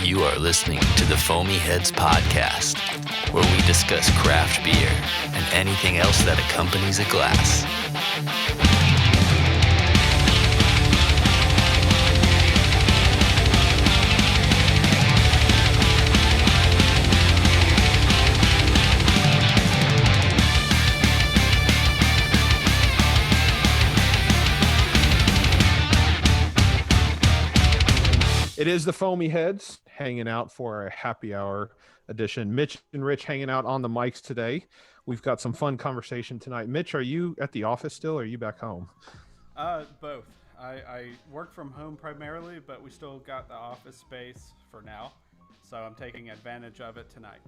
You are listening to the Foamy Heads Podcast, where we discuss craft beer and anything else that accompanies a glass. It is the Foamy Heads hanging out for a happy hour edition. Mitch and Rich hanging out on the mics today. We've got some fun conversation tonight. Mitch, are you at the office still, or are you back home? Both. I work from home primarily, but we still got the office space for now, so I'm taking advantage of it tonight.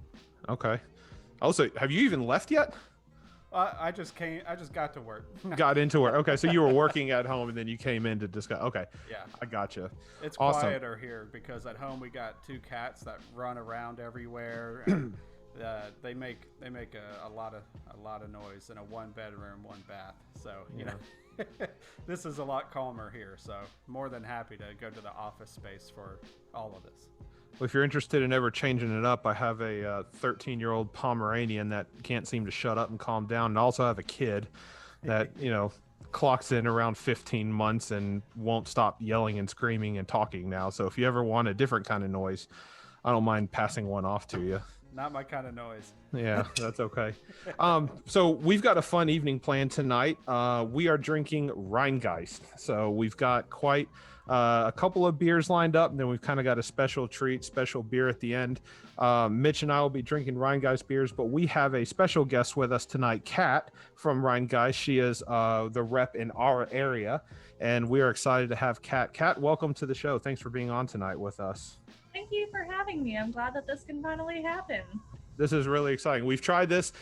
Okay. Also, have you even left yet? I just got to work. Got into work. Okay, so you were working at home and then you came in to discuss. Okay. Yeah. I gotcha. It's awesome. Quieter here because at home we got two cats that run around everywhere. And, they make a lot of noise in a one bedroom, one bath. So you know, this is a lot calmer here. So more than happy to go to the office space for all of this. Well, if you're interested in ever changing it up, I have a 13-year-old Pomeranian that can't seem to shut up and calm down. And I also have a kid that, clocks in around 15 months and won't stop yelling and screaming and talking now. So if you ever want a different kind of noise, I don't mind passing one off to you. Not my kind of noise. Yeah, that's okay. So we've got a fun evening planned tonight. We are drinking Rhinegeist. So we've got quite a couple of beers lined up, and then we've kind of got a special treat, special beer at the end. Mitch and I will be drinking Rhinegeist beers, but we have a special guest with us tonight, Kat from Rhinegeist. She is the rep in our area, and we are excited to have Kat. Kat, welcome to the show. Thanks for being on tonight with us. Thank you for having me. I'm glad that this can finally happen. This is really exciting. We tried this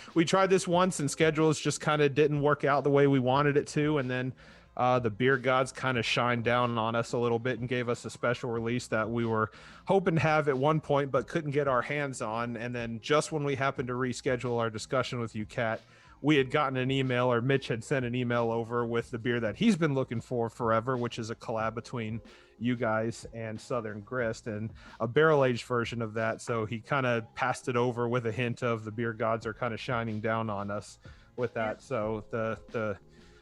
once, and schedules just kind of didn't work out the way we wanted it to, and then the beer gods kind of shined down on us a little bit and gave us a special release that we were hoping to have at one point but couldn't get our hands on. And then just when we happened to reschedule our discussion with you, Kat, we had gotten an email, or Mitch had sent an email over with the beer that he's been looking for forever, which is a collab between you guys and Southern Grist, and a barrel-aged version of that. So he kind of passed it over with a hint of the beer gods are kind of shining down on us with that. Yeah. So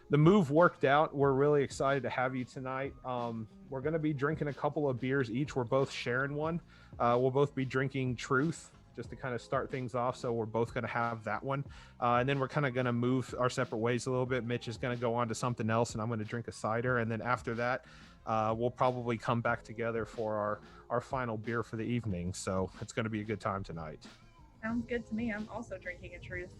the move worked out. We're really excited to have you tonight. We're going to be drinking a couple of beers each. We're both sharing one. We'll both be drinking Truth just to kind of start things off. So we're both going to have that one. And then we're kind of going to move our separate ways a little bit. Mitch is going to go on to something else, and I'm going to drink a cider. And then after that, we'll probably come back together for our final beer for the evening. So it's going to be a good time tonight. Sounds good to me. I'm also drinking a Truth.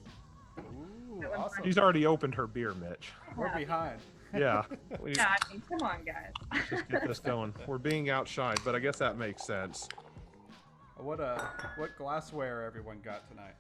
Ooh, awesome. She's already opened her beer, Mitch. We're behind. Yeah. Yeah, I mean, come on, guys. Just get this going. We're being outshined, but I guess that makes sense. What glassware everyone got tonight?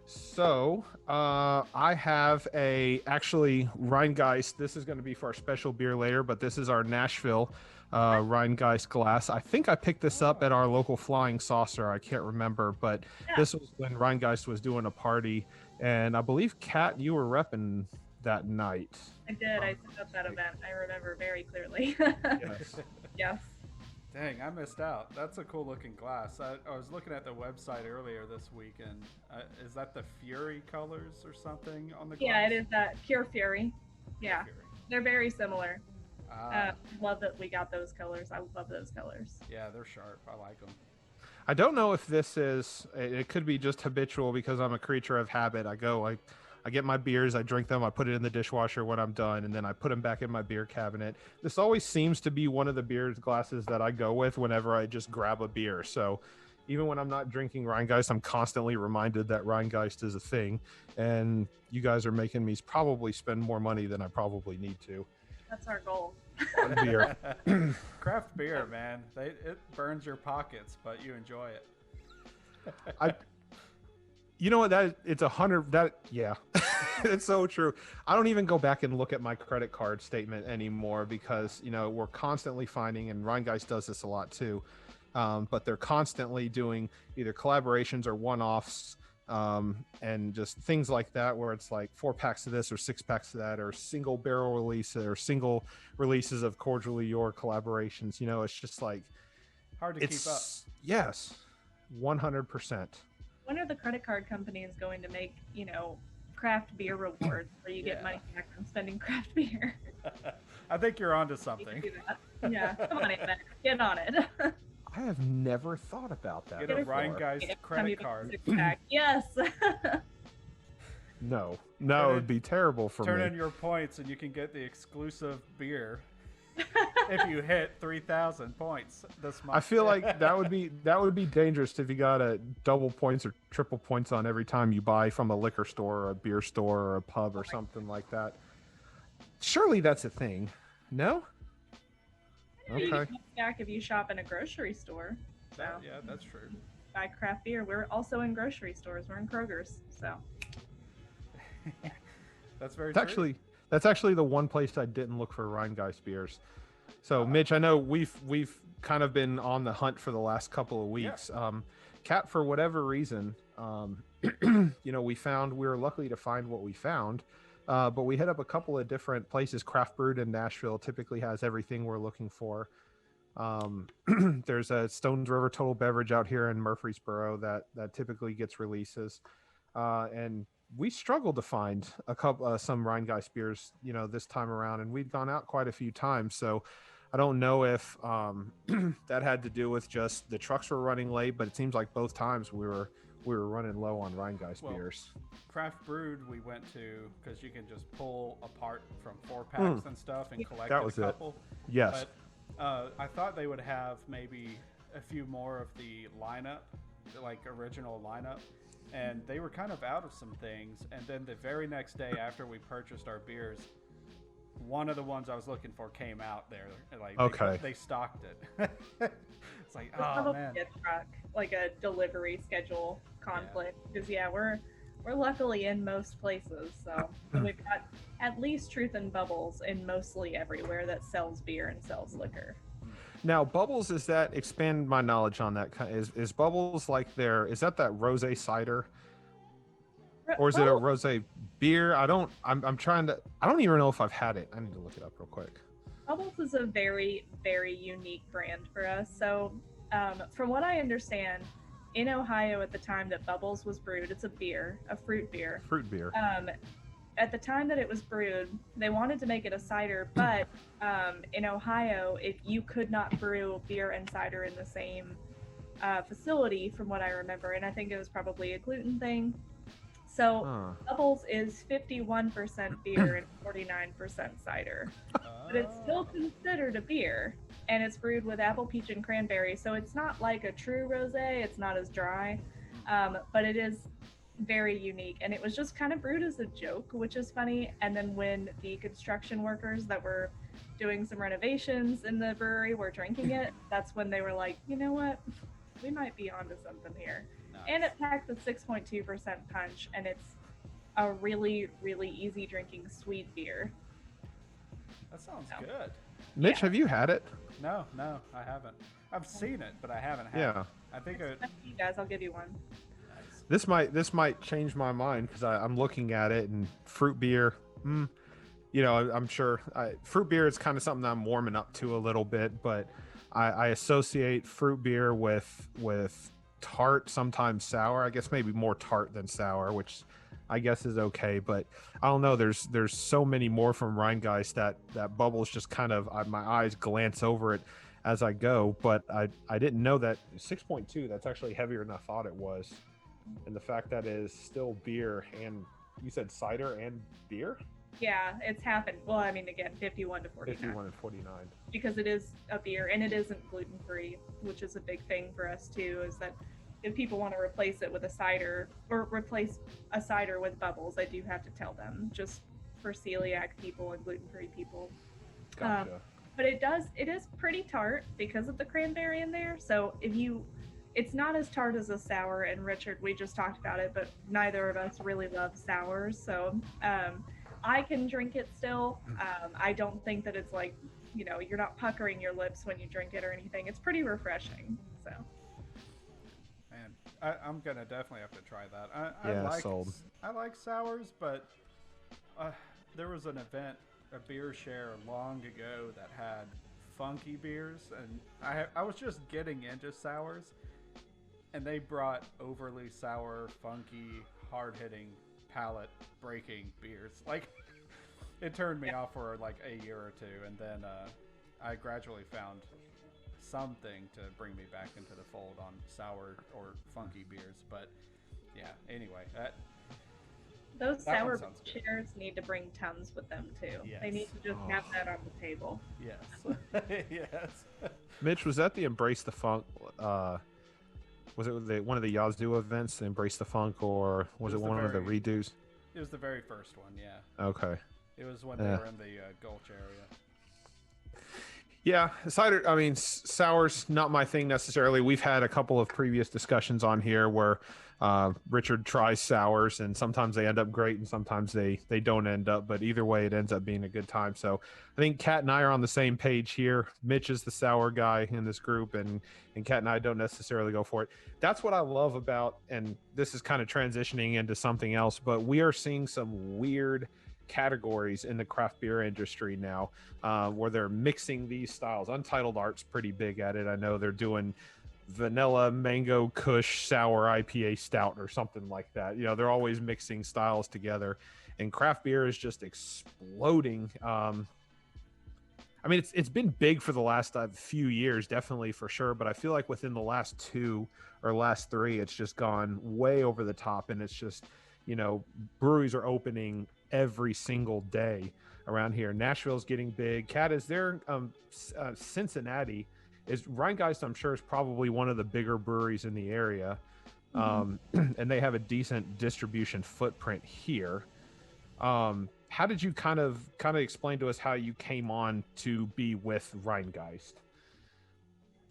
So I have actually Rhinegeist. This is going to be for our special beer later, but this is our Nashville Rhinegeist glass. I think I picked this up at our local Flying Saucer. I can't remember, but This was when Rhinegeist was doing a party, and I believe, Kat, you were repping that night. I did. I set up that event. I remember very clearly. Yes. Yes. Dang, I missed out. That's a cool looking glass. I was looking at the website earlier this week, and is that the Fury colors or something on the glass? Yeah, it is that Pure Fury. Yeah, Fury. They're very similar. Love that we got those colors. I love those colors. Yeah, they're sharp. I like them. I don't know if this is, it could be just habitual because I'm a creature of habit. I get my beers, I drink them, I put it in the dishwasher when I'm done, and then I put them back in my beer cabinet. This always seems to be one of the beer glasses that I go with whenever I just grab a beer. So even when I'm not drinking Rhinegeist, I'm constantly reminded that Rhinegeist is a thing. And you guys are making me probably spend more money than I probably need to. That's our goal. On beer. Craft beer, man. It burns your pockets, but you enjoy it. You know what? Yeah, it's so true. I don't even go back and look at my credit card statement anymore because, we're constantly finding, and Rhinegeist does this a lot too, but they're constantly doing either collaborations or one-offs and just things like that, where it's like 4-packs of this or 6-packs of that, or single barrel release or single releases of Cordially Your collaborations. It's just like, hard to keep up. Yes, 100%. When are the credit card companies going to make, craft beer rewards where you get money back from spending craft beer? I think you're onto You can something. do that. Yeah, come on, Amex, get on it. I have never thought about that. Get a before. Rhinegeist credit card. Yes. No, it would be terrible for Turn me. in your points and you can get the exclusive beer if you hit 3,000 points this month. I feel like that would be dangerous if you got a double points or triple points on every time you buy from a liquor store or a beer store or a pub or something like that. Surely that's a thing. No? You Okay. can get back if you shop in a grocery store. So Yeah, that's true. buy craft beer. We're also in grocery stores. We're in Kroger's. So That's very It's that's actually the one place I didn't look for Rhinegeist beers. So Mitch, I know we've kind of been on the hunt for the last couple of weeks. Kat, for whatever reason, we were lucky to find what we found. But we hit up a couple of different places. Craft Brewed in Nashville typically has everything we're looking for. There's a Stones River Total Beverage out here in Murfreesboro that typically gets releases. And we struggled to find some Rhinegeist beers, this time around, and we'd gone out quite a few times. So I don't know if that had to do with just the trucks were running late, but it seems like both times we were running low on Rhinegeist beers. Craft Brewed we went to because you can just pull apart from 4-packs and stuff and collect That a was couple. Yes. But I thought they would have maybe a few more of the lineup, like original lineup. And they were kind of out of some things. And then the very next day after we purchased our beers, one of the ones I was looking for came out there. Like they stocked it. It's like, oh man. A truck, like a delivery schedule conflict. Because we're luckily in most places. So we've got at least Truth and Bubbles in mostly everywhere that sells beer and sells liquor. Now, Bubbles, expand my knowledge on that. Is Bubbles like is that rosé cider? Or is it a rosé beer? I don't even know if I've had it. I need to look it up real quick. Bubbles is a very, very unique brand for us. So, from what I understand, in Ohio at the time that Bubbles was brewed, it's a fruit beer. Fruit beer. At the time that it was brewed, they wanted to make it a cider, but in Ohio, you could not brew beer and cider in the same facility, from what I remember, and I think it was probably a gluten thing. So Bubbles is 51% beer and 49% cider, but it's still considered a beer, and it's brewed with apple, peach, and cranberry. So it's not like a true rosé. It's not as dry, but it is very unique, and it was just kind of brewed as a joke, which is funny. And then when the construction workers that were doing some renovations in the brewery were drinking it, that's when they were like, you know what, we might be onto something here. Nice. And it packs with 6.2% punch, and it's a really, really easy drinking sweet beer. That sounds good. Mitch, have you had it? No, I haven't. I've seen it, but I haven't had it. I think you guys, I'll give you one. This might change my mind because I'm looking at it, and fruit beer. I'm sure fruit beer is kind of something I'm warming up to a little bit, but I associate fruit beer with tart, sometimes sour. I guess maybe more tart than sour, which I guess is okay. But I don't know. There's so many more from Rhinegeist that Bubbles just kind of my eyes glance over it as I go. But I didn't know that 6.2. That's actually heavier than I thought it was. And the fact that it is still beer, and you said cider and beer? Yeah, it's happened. Well, I mean, again, 51 to 49. 51 and 49. Because it is a beer, and it isn't gluten-free, which is a big thing for us, too, is that if people want to replace it with a cider, or replace a cider with Bubbles, I do have to tell them, just for celiac people and gluten-free people. Gotcha. But it is pretty tart because of the cranberry in there, so it's not as tart as a sour, and Richard, we just talked about it, but neither of us really love sours, so I can drink it still. I don't think that it's like, you're not puckering your lips when you drink it or anything. It's pretty refreshing, so. Man, I'm going to definitely have to try that. Sold. I like sours, but there was an event, a beer share long ago that had funky beers, and I was just getting into sours, and they brought overly sour, funky, hard-hitting, palate-breaking beers. Like, it turned me off for like a year or two, and then I gradually found something to bring me back into the fold on sour or funky beers. But yeah, anyway, those that sour one sounds good. chairs need to bring Tums with them too. Yes. They need to just have that on the table. Yes. Yes. Mitch, was that the Embrace the Funk? Was it one of the Yazoo events, the Embrace the Funk, or was it one of the redos? It was the very first one, yeah. Okay. It was when they were in the Gulch area. Yeah, cider. I mean, sours not my thing necessarily. We've had a couple of previous discussions on here where Richard tries sours, and sometimes they end up great, and sometimes they don't end up. But either way, it ends up being a good time. So I think Kat and I are on the same page here. Mitch is the sour guy in this group, and Kat and I don't necessarily go for it. That's what I love about, and this is kind of transitioning into something else. But we are seeing some weird categories in the craft beer industry now, where they're mixing these styles. Untitled Art's pretty big at it. I know they're doing vanilla mango kush sour IPA stout or something like that. You know, they're always mixing styles together, and craft beer is just exploding. I mean, it's been big for the last few years, definitely, for sure, but I feel like within the last 2 or last 3, it's just gone way over the top, and it's just, you know, breweries are opening every single day around here. Nashville's getting big. Kat, is there Cincinnati is Rhinegeist, I'm sure, is probably one of the bigger breweries in the area. And they have a decent distribution footprint here. How did you kind of explain to us how you came on to be with Rhinegeist?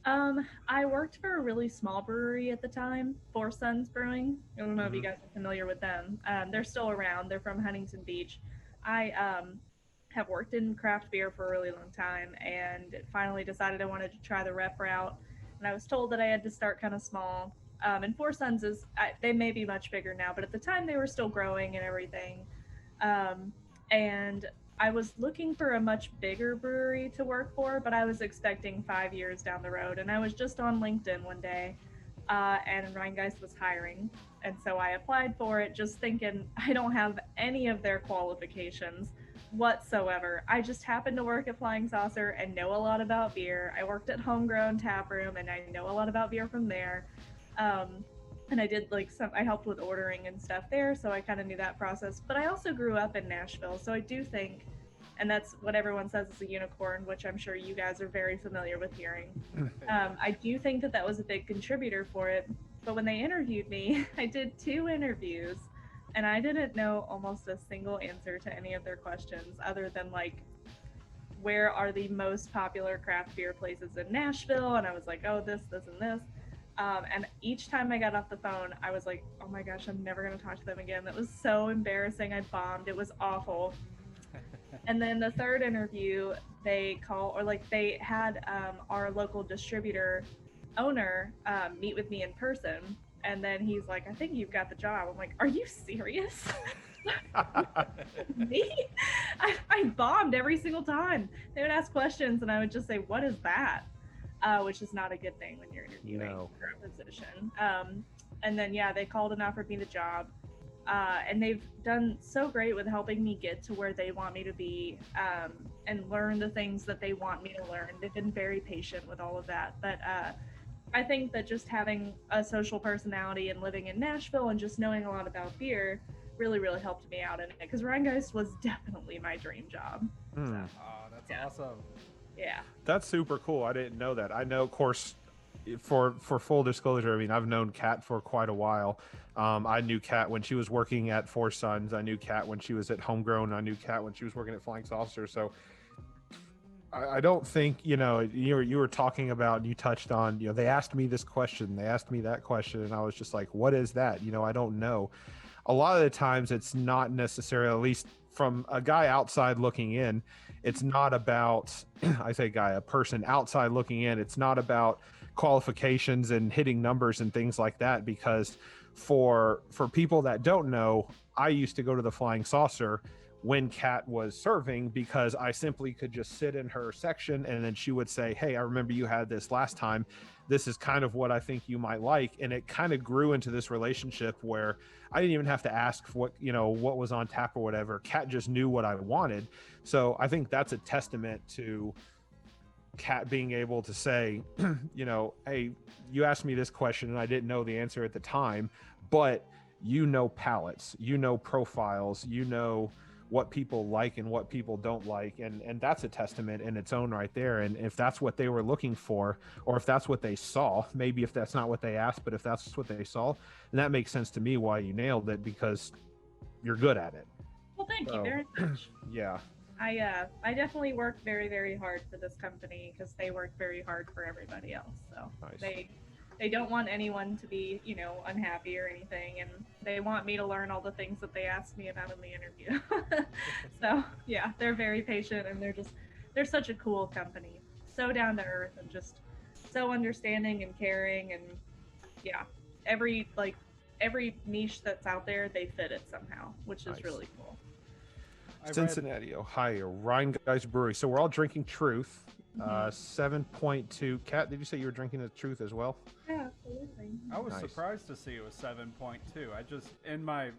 I worked for a really small brewery at the time, Four Sons Brewing. I don't know if you guys are familiar with them. They're still around. They're from Huntington Beach. I have worked in craft beer for a really long time, and finally decided I wanted to try the rep route. And I was told that I had to start kind of small. And Four Sons they may be much bigger now, but at the time they were still growing and everything. And I was looking for a much bigger brewery to work for, but I was expecting 5 years down the road. And I was just on LinkedIn one day, and Rhinegeist was hiring. And so I applied for it, just thinking I don't have any of their qualifications whatsoever. I just happened to work at Flying Saucer and know a lot about beer. I worked at Homegrown Tap Room, and I know a lot about beer from there. And I did I helped with ordering and stuff there, so I kind of knew that process. But I also grew up in Nashville, so I do think, and that's what everyone says is a unicorn, which I'm sure you guys are very familiar with hearing. I do think that was a big contributor for it. But when they interviewed me, I did 2 interviews, and I didn't know almost a single answer to any of their questions other than where are the most popular craft beer places in Nashville? And I was like, oh, this, and this. And each time I got off the phone, I was like, oh my gosh, I'm never going to talk to them again. That was so embarrassing. I bombed. It was awful. And then the 3rd interview, they had our local distributor owner meet with me in person. And then he's like, I think you've got the job. I'm like, are you serious? Me? I bombed every single time. They would ask questions, and I would just say, what is that? Which is not a good thing when you're interviewing for a position. And then, they called and offered me the job. And they've done so great with helping me get to where they want me to be, and learn the things that they want me to learn. They've been very patient with all of that. But I think that just having a social personality and living in Nashville and just knowing a lot about beer really, really helped me out in it. Because Rhinegeist was definitely my dream job. Oh, that's awesome. Yeah. That's super cool. I didn't know that. I know, of course, for full disclosure, I mean, I've known Kat for quite a while. I knew Kat when she was working at Four Sons. I knew Kat when she was at Homegrown. I knew Kat when she was working at Flying Saucer. So I don't think, you were talking about, and you touched on, they asked me this question, they asked me that question, and I was just like, what is that? I don't know. A lot of the times it's not necessarily, at least from a guy outside looking in, it's not about, I say guy, a person outside looking in, it's not about qualifications and hitting numbers and things like that, because for people that don't know, I used to go to the Flying Saucer when Kat was serving, because I simply could just sit in her section and then she would say, hey, I remember you had this last time. This is kind of what I think you might like. And it kind of grew into this relationship where I didn't even have to ask for what, what was on tap or whatever. Kat just knew what I wanted. So I think that's a testament to Kat being able to say, hey, you asked me this question and I didn't know the answer at the time, but palates, profiles, what people like and what people don't like, and that's a testament in its own right there. And if that's what they were looking for, or if that's what they saw, maybe if that's not what they asked, but if that's what they saw, then that makes sense to me why you nailed it, because you're good at it. Well, thank you very much. Yeah. I definitely work very, very hard for this company because they work very hard for everybody else. So Nice. They don't want anyone to be, unhappy or anything, and they want me to learn all the things that they asked me about in the interview. So yeah, they're very patient, and they're such a cool company, so down to earth and just so understanding and caring, and yeah, every niche that's out there, they fit it somehow, which is Nice. really cool. Cincinnati, Ohio, Rhinegeist Brewery. So we're all drinking Truth. 7.2. Kat, did you say you were drinking the Truth as well? Yeah, absolutely. I was Nice. surprised to see it was 7.2. I just, in my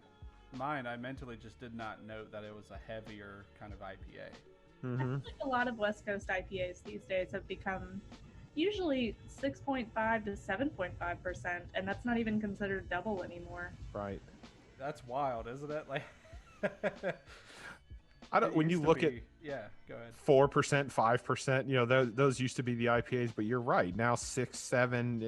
mind, I mentally just did not note that it was a heavier kind of IPA. I feel like a lot of West Coast IPAs these days have become usually 6.5 to 7.5%, and that's not even considered double anymore. Right. That's wild, isn't it? Like, I don't. When you look at yeah, go ahead. 4%, 5%, those used to be the IPAs, but you're right. Now 6, 7,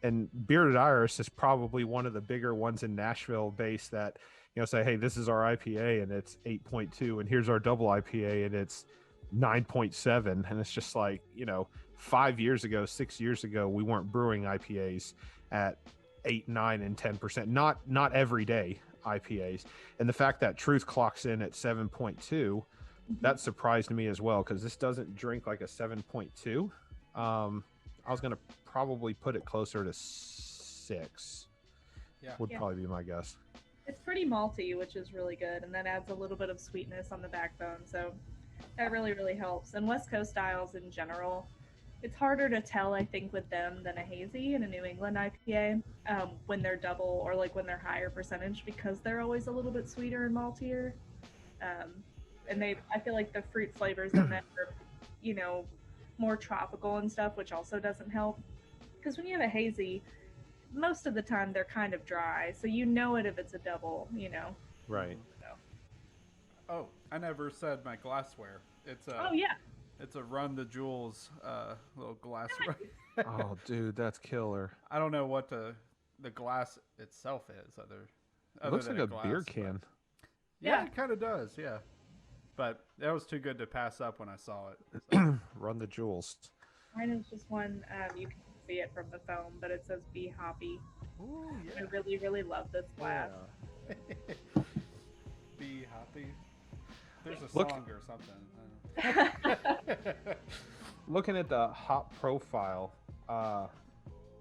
and Bearded Iris is probably one of the bigger ones in Nashville based that, say, hey, this is our IPA and it's 8.2, and here's our double IPA and it's 9.7, and it's just like, 5 years ago, 6 years ago, we weren't brewing IPAs at 8, 9, and 10%. Not every day IPAs, and the fact that Truth clocks in at 7.2, that surprised me as well, because this doesn't drink like a 7.2. I was gonna probably put it closer to 6. Yeah, would probably be my guess. It's pretty malty, which is really good, and that adds a little bit of sweetness on the backbone, so that really, really helps. And West Coast styles in general, it's harder to tell, I think, with them than a hazy and a New England IPA when they're double or like when they're higher percentage, because they're always a little bit sweeter and maltier. And I feel like the fruit flavors in them are, more tropical and stuff, which also doesn't help. Because when you have a hazy, most of the time they're kind of dry, so it if it's a double, Right. So. Oh, I never said my glassware. It's a. Oh yeah. It's a Run the Jewels little glassware. Oh, dude, that's killer. I don't know what the glass itself is. It looks than like a glass, beer but- can. Yeah, Yeah. it kind of does. Yeah, but that was too good to pass up when I saw it. So. Run the Jewels. Mine is just one, you can see it from the foam, but it says Be Hoppy. Ooh, I really, really love this glass. Be happy. There's a Look- song or something. Looking at the hop profile,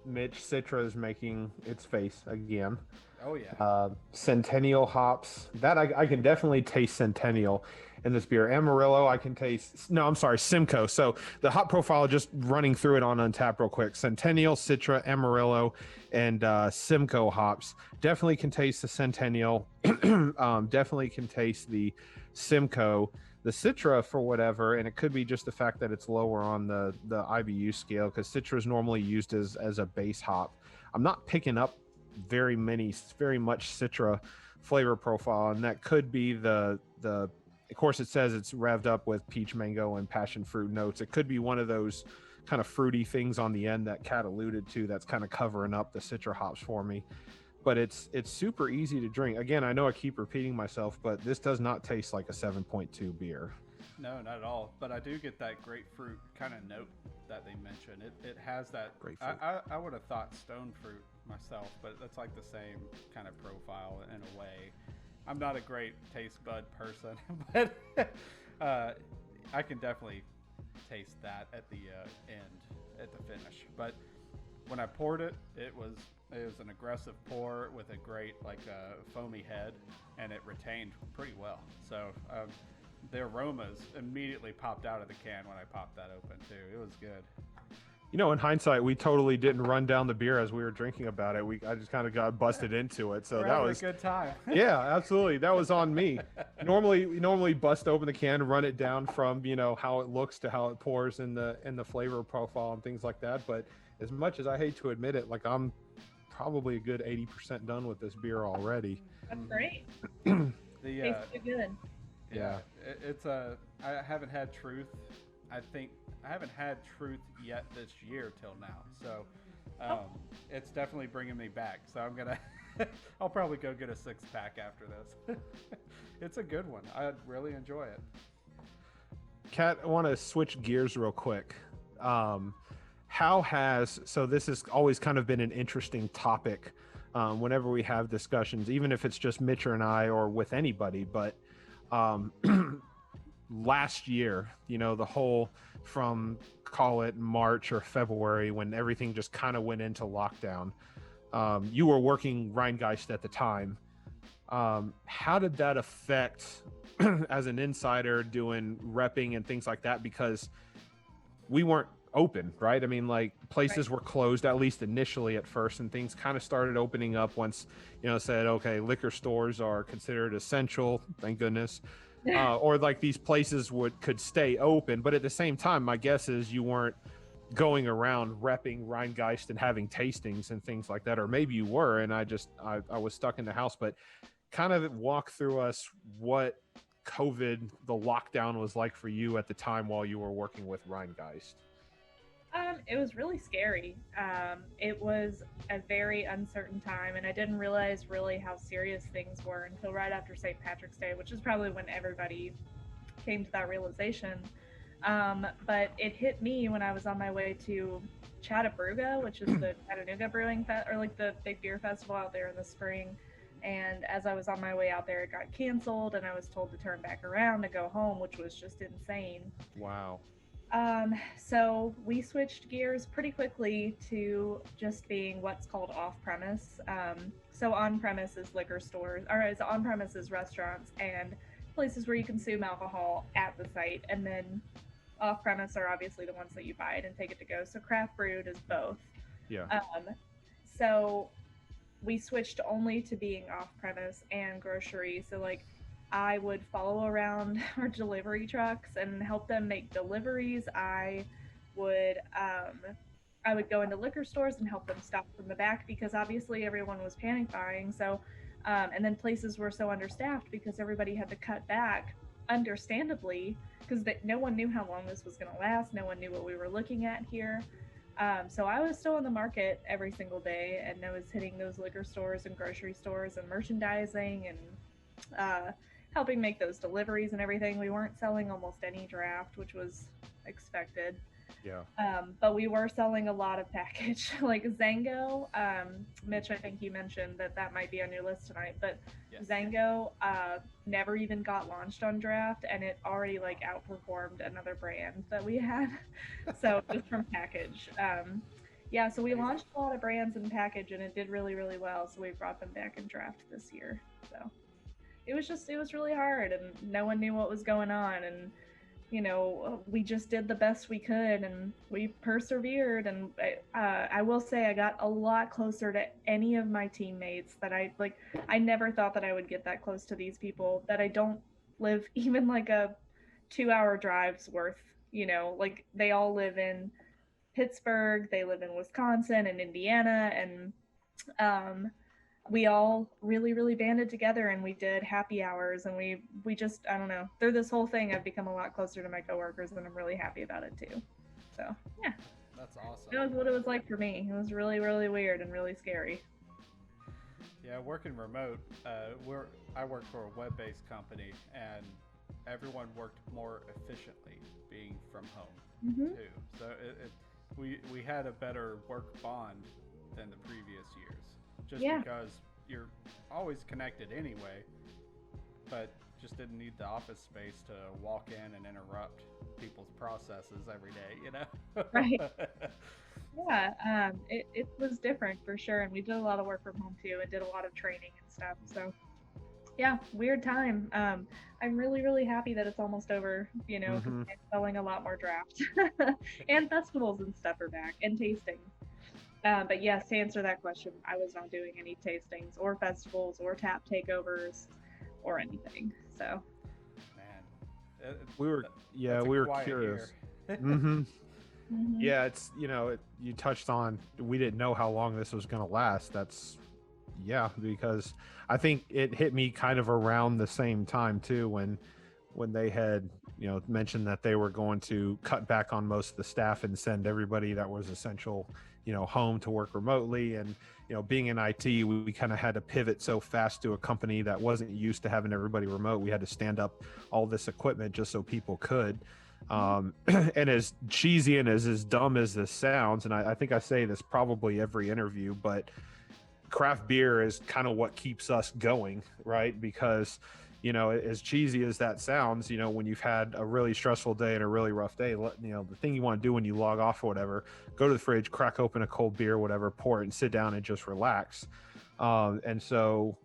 Mitch Citra is making its face again. Oh yeah. Centennial hops, that I can definitely taste Centennial in this beer. Amarillo, I can taste. No, I'm sorry, Simcoe. So the hop profile, just running through it on Untappd real quick. Centennial, Citra, Amarillo, and Simcoe hops. Definitely can taste the Centennial. Definitely can taste the Simcoe. The Citra, for whatever, and it could be just the fact that it's lower on the IBU scale, because Citra is normally used as a base hop. I'm not picking up very much Citra flavor profile, and that could be the of course it says it's revved up with peach, mango, and passion fruit notes. It could be one of those kind of fruity things on the end that Kat alluded to that's kind of covering up the Citra hops for me. But it's super easy to drink. Again, I know I keep repeating myself, but this does not taste like a 7.2 beer. No, not at all. But I do get that grapefruit kind of note that they mentioned. It has that. Grapefruit. I would have thought stone fruit myself, but that's like the same kind of profile in a way. I'm not a great taste bud person, but I can definitely taste that at the end, at the finish. But when I poured it, it was an aggressive pour with a great foamy head, and it retained pretty well. So the aromas immediately popped out of the can when I popped that open too. It was good. You know, in hindsight, we totally didn't run down the beer as we were drinking about it. I just kind of got busted into it. So that was a good time. Yeah, absolutely. That was on me. We normally bust open the can, run it down from, how it looks to how it pours in the flavor profile and things like that. But as much as I hate to admit it, I'm probably a good 80% done with this beer already. That's great. Tastes so good. Yeah. I haven't had Truth. I think I haven't had Truth yet this year till now. So it's definitely bringing me back. So I'm going to, I'll probably go get a 6-pack after this. It's a good one. I really enjoy it. Kat, I want to switch gears real quick. So this has always kind of been an interesting topic whenever we have discussions, even if it's just Mitch and I or with anybody, but last year, the whole from call it March or February when everything just kind of went into lockdown. You were working Rhinegeist at the time. How did that affect as an insider doing repping and things like that? Because we weren't open, right? I mean, places were closed, at least initially at first, and things kind of started opening up once, said, okay, liquor stores are considered essential, thank goodness. Or these places could stay open, but at the same time, my guess is you weren't going around repping Rhinegeist and having tastings and things like that, or maybe you were, and I was stuck in the house. But kind of walk through us what COVID, the lockdown was like for you at the time while you were working with Rhinegeist. It was really scary. It was a very uncertain time, and I didn't realize really how serious things were until right after St. Patrick's Day, which is probably when everybody came to that realization. But it hit me when I was on my way to Chattabrooga, which is the Chattanooga Brewing or the big beer festival out there in the spring. And as I was on my way out there, it got canceled, and I was told to turn back around to go home, which was just insane. Wow. So we switched gears pretty quickly to just being what's called off-premise. So on-premise is liquor stores, or is on-premise is restaurants and places where you consume alcohol at the site, and then off-premise are obviously the ones that you buy it and take it to go. So craft brewed is both. Yeah. So we switched only to being off-premise and grocery. So I would follow around our delivery trucks and help them make deliveries. I would go into liquor stores and help them stock from the back because obviously everyone was panic buying. So, and then places were so understaffed because everybody had to cut back, understandably, because no one knew how long this was going to last. No one knew what we were looking at here. So I was still in the market every single day, and I was hitting those liquor stores and grocery stores and merchandising and helping make those deliveries and everything. We weren't selling almost any draft, which was expected. Yeah. But we were selling a lot of package, like Zango. Mitch, I think you mentioned that might be on your list tonight, but yes. Zango never even got launched on draft, and it already outperformed another brand that we had. So just from package. Yeah, so we launched a lot of brands in package, and it did really, really well. So we brought them back in draft this year. So it was really hard, and no one knew what was going on, and we just did the best we could, and we persevered. And I will say I got a lot closer to any of my teammates that I never thought that I would get that close to these people that I don't live even a 2-hour drive's worth. They all live in Pittsburgh, they live in Wisconsin and Indiana, and we all really, really banded together, and we did happy hours, and we just, I don't know, through this whole thing, I've become a lot closer to my coworkers, and I'm really happy about it too. So, yeah. That's awesome. That was what it was like for me. It was really, really weird and really scary. Yeah, working remote, I work for a web-based company, and everyone worked more efficiently being from home too. So we had a better work bond than the previous years. Just because you're always connected anyway, but just didn't need the office space to walk in and interrupt people's processes every day, Right. Yeah, it was different for sure, and we did a lot of work from home too, and did a lot of training and stuff. So yeah, weird time. I'm really, really happy that it's almost over, you know, because Hmm. I'm selling a lot more draft. And festivals and stuff are back, and tasting. But yes, to answer that question, I was not doing any tastings or festivals or tap takeovers or anything. So, Man, We were, yeah, that's a we were quiet curious. year. Hmm. mhm. Yeah, it's, you touched on, we didn't know how long this was going to last. That's, yeah, because I think it hit me kind of around the same time too, when they had, mentioned that they were going to cut back on most of the staff and send everybody that was essential, home to work remotely. And, being in IT, we kind of had to pivot so fast to a company that wasn't used to having everybody remote. We had to stand up all this equipment just so people could. And as cheesy and as dumb as this sounds, and I think I say this probably every interview, but craft beer is kind of what keeps us going, right? Because, as cheesy as that sounds, when you've had a really stressful day and a really rough day, the thing you want to do when you log off or whatever, go to the fridge, crack open a cold beer, whatever, pour it and sit down and just relax. And so,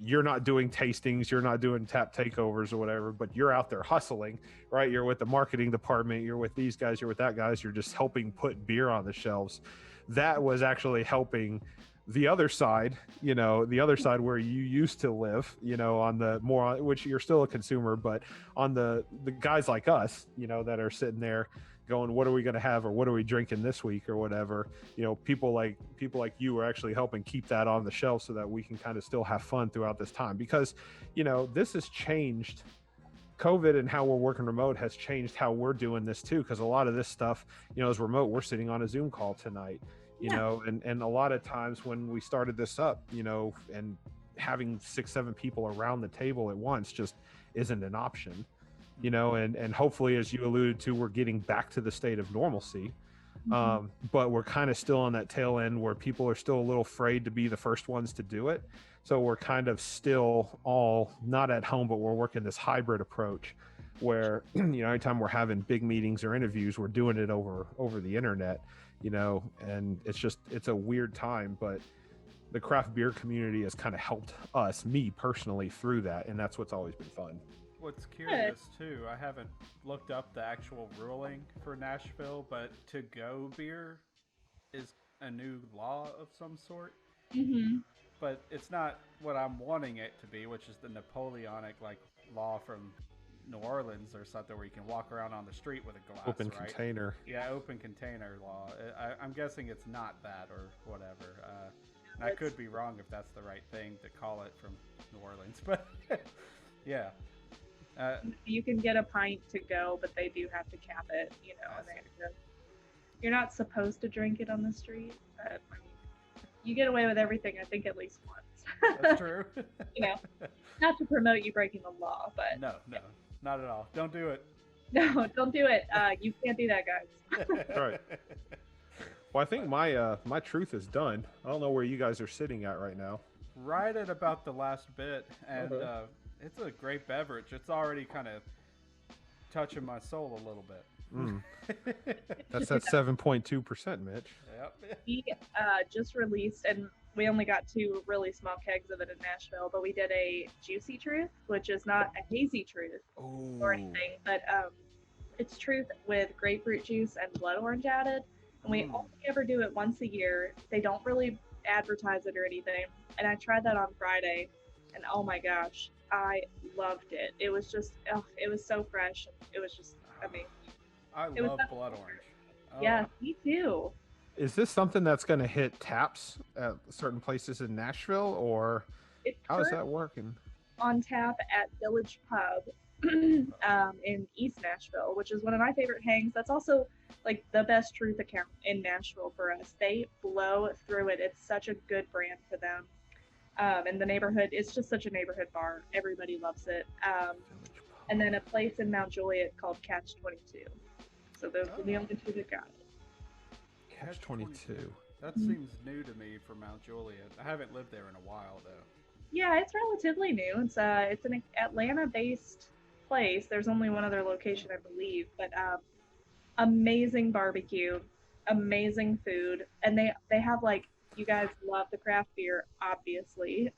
you're not doing tastings, you're not doing tap takeovers or whatever, but you're out there hustling, right? You're with the marketing department, you're with these guys, you're with that guys, you're just helping put beer on the shelves. That was actually helping the other side, the other side where you used to live, on the more, which you're still a consumer, but on the guys like us, that are sitting there going, what are we going to have, or what are we drinking this week or whatever, people like you are actually helping keep that on the shelf so that we can kind of still have fun throughout this time. Because this has changed. COVID and how we're working remote has changed how we're doing this too, because a lot of this stuff, is remote. We're sitting on a Zoom call tonight, Yeah. and a lot of times when we started this up, and having 6-7 people around the table at once just isn't an option, and hopefully, as you alluded to, we're getting back to the state of normalcy. Mhm. But we're kind of still on that tail end where people are still a little afraid to be the first ones to do it. So we're kind of still all not at home, but we're working this hybrid approach where, anytime we're having big meetings or interviews, we're doing it over the internet, and it's a weird time, but the craft beer community has kind of helped me personally, through that. And that's what's always been fun. What's curious too, I haven't looked up the actual ruling for Nashville, but to-go beer is a new law of some sort. Mhm. But it's not what I'm wanting it to be, which is the Napoleonic like law from New Orleans or something, where you can walk around on the street with a glass, Open right? container. Yeah, open container law. I'm guessing it's not that or whatever. And I could be wrong if that's the right thing to call it from New Orleans, but yeah. You can get a pint to go, but they do have to cap it, I and they see. have to, you're not supposed to drink it on the street, but I mean, you get away with everything, I think, at least once. That's true. you know, not to promote you breaking the law, but No, not at all. Don't do it. no, don't do it. You can't do that, guys. Right. Well, I think my truth is done. I don't know where you guys are sitting at right now. Right at about the last bit, and Okay. it's a great beverage. It's already kind of touching my soul a little bit. Mm. That's at 7.2%, Mitch. Yep. We just released, and we only got 2 really small kegs of it in Nashville, but we did a Juicy Truth, which is not a hazy truth or anything, but it's truth with grapefruit juice and blood orange added. And we only ever do it once a year. They don't really advertise it or anything. And I tried that on Friday, and oh my gosh, I loved it. It was just, it was so fresh. It was just amazing. I It was love definitely blood orange. Oh, Yeah, me too. Is this something that's going to hit taps at certain places in Nashville, or It's how is currently that working? on tap at Village Pub in East Nashville, which is one of my favorite hangs. That's also like the best truth account in Nashville for us. They blow through it. It's such a good brand for them. And the neighborhood, it's just such a neighborhood bar. Everybody loves it. And then a place in Mount Juliet called Catch 22. So those are the only 2 that got it. Catch 22. That seems new to me for Mount Juliet. I haven't lived there in a while though. Yeah, it's relatively new. It's an Atlanta-based place. There's only one other location, I believe, but amazing barbecue. amazing food, and they have like, you guys love the craft beer, obviously.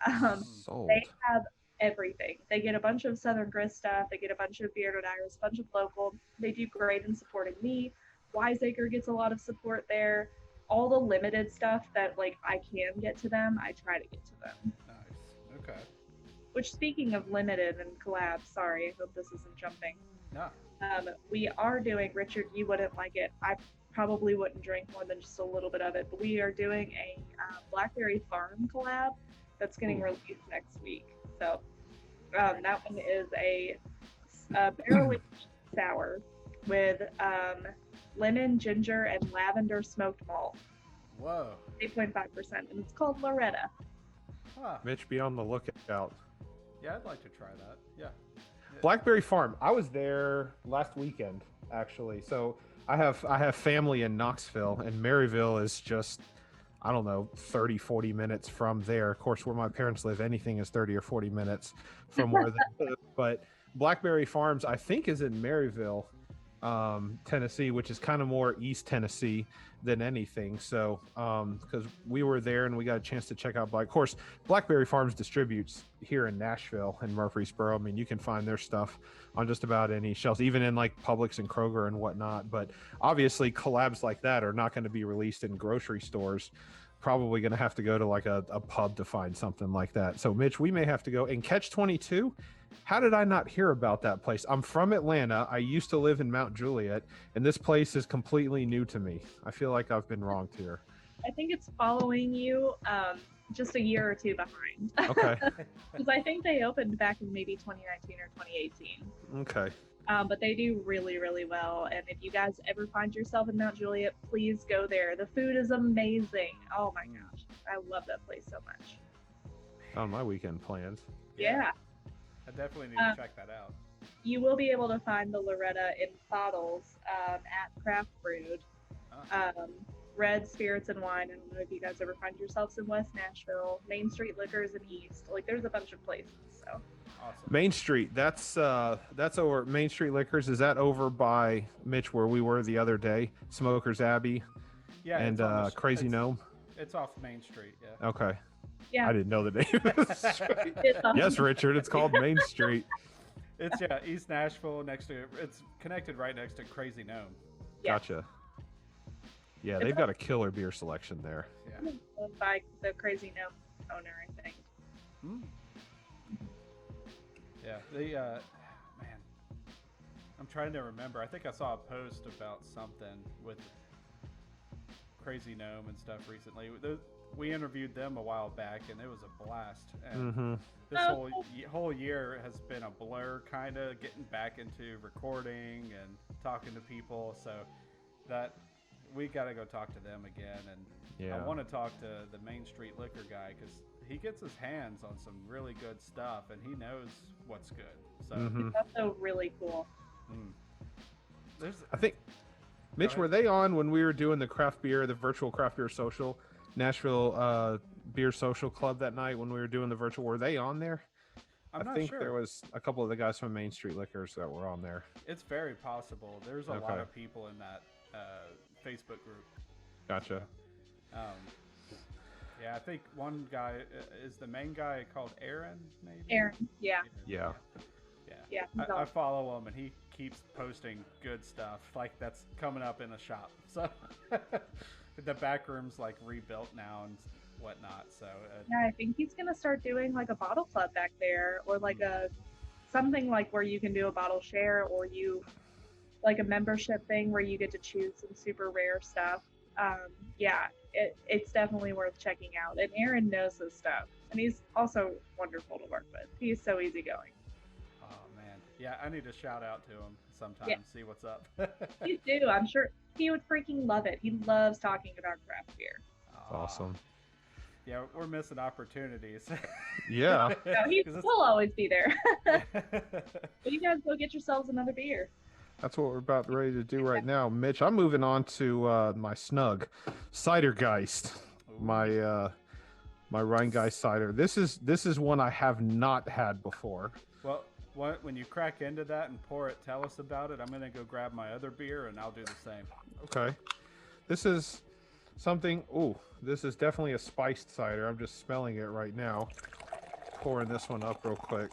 Sold. They have everything. They get a bunch of Southern Grist stuff. They get a bunch of bearded Iris, a bunch of local. They do great in supporting me. Wiseacre gets a lot of support there. All the limited stuff that like I can get to them, I try to get to them. Nice. Okay. Which, speaking of limited and collab, sorry, I hope this isn't jumping. No. We are doing, Richard, you wouldn't like it. I probably wouldn't drink more than just a little bit of it, but we are doing a Blackberry Farm collab that's getting released next week. So that one is a barrel aged sour with lemon, ginger, and lavender smoked malt. Whoa. 8.5%, and it's called Loretta. Huh. Mitch, be on the lookout. Yeah, I'd like to try that. Yeah. Blackberry Farm. I was there last weekend, actually. So I have family in Knoxville, and Maryville is just, I don't know, 30, 40 minutes from there. Of course, where my parents live, anything is 30 or 40 minutes from where they live. But Blackberry Farms, I think, is in Maryville, Tennessee, which is kind of more East Tennessee than anything. So because we were there and we got a chance to check out of course, Blackberry Farms distributes here in Nashville and Murfreesboro. I mean, you can find their stuff on just about any shelves, even in like Publix and Kroger and whatnot. But obviously collabs like that are not going to be released in grocery stores. Probably going to have to go to like a pub to find something like that. So Mitch, we may have to go. And Catch 22, how did I not hear about that place? I'm from Atlanta. I used to live in Mount Juliet, and this place is completely new to me. I feel like I've been wronged here. I think it's following you just a year or two behind. Okay. Because I think they opened back in maybe 2019 or 2018. Okay. But they do really, really well. And if you guys ever find yourself in Mount Juliet, please go there. The food is amazing. Oh my gosh. I love that place so much. On my weekend plans. Yeah. I definitely need to check that out. You will be able to find the Loretta in bottles at Craft Brewed. Red Spirits and Wine. I don't know if you guys ever find yourselves in West Nashville. Main Street Liquors in East. Like, there's a bunch of places. So. Awesome. Main Street, that's over Main Street Liquors. Is that over by Mitch where we were the other day? Smokers Abbey, Yeah. and Crazy Gnome. It's off Main Street. Yeah. Okay. Yeah. I didn't know the name of the street. Yes, Richard, it's called Main Street. It's East Nashville next to. It's connected right next to Crazy Gnome. Yeah. Gotcha. Yeah, they've got a killer beer selection there. Yeah. Owned by the Crazy Gnome owner, I think. Yeah. They man, I'm trying to remember. I think I saw a post about something with Crazy Gnome and stuff recently. We interviewed them a while back, and it was a blast. And this whole year has been a blur, kind of getting back into recording and talking to people. So that we got to go talk to them again. And I want to talk to the Main Street Liquor guy because he gets his hands on some really good stuff, and he knows what's good. So It's also really cool. I think, Mitch, were they on when we were doing the virtual craft beer social, Nashville Beer Social Club that night when we were doing the virtual? Were they on there? I'm not think sure. There was a couple of the guys from Main Street Liquors that were on there. It's very possible. There's a lot of people in that Facebook group. Gotcha. Yeah, I think one guy is the main guy called Aaron, maybe? Aaron, yeah. Yeah. Yeah. I follow him, and he keeps posting good stuff. Like, that's coming up in the shop. So the back room's like rebuilt now and whatnot. So yeah, I think he's gonna start doing like a bottle club back there, or like something like where you can do a bottle share, or you like a membership thing where you get to choose some super rare stuff. Yeah, it's definitely worth checking out. And Aaron knows his stuff, and he's also wonderful to work with. He's so easygoing. Oh man, yeah, I need to shout out to him sometime, see what's up. You do. I'm sure he would freaking love it. He loves talking about craft beer. Awesome. Yeah, we're missing opportunities. Yeah. No, we'll always be there. But you guys go get yourselves another beer. That's what we're about ready to do right now. Mitch, I'm moving on to my snug Cidergeist, my Rhinegeist cider. This is one I have not had before. Well, when you crack into that and pour it, tell us about it. I'm gonna go grab my other beer and I'll do the same. Okay. This is something. Ooh, this is definitely a spiced cider. I'm just smelling it right now. Pouring this one up real quick.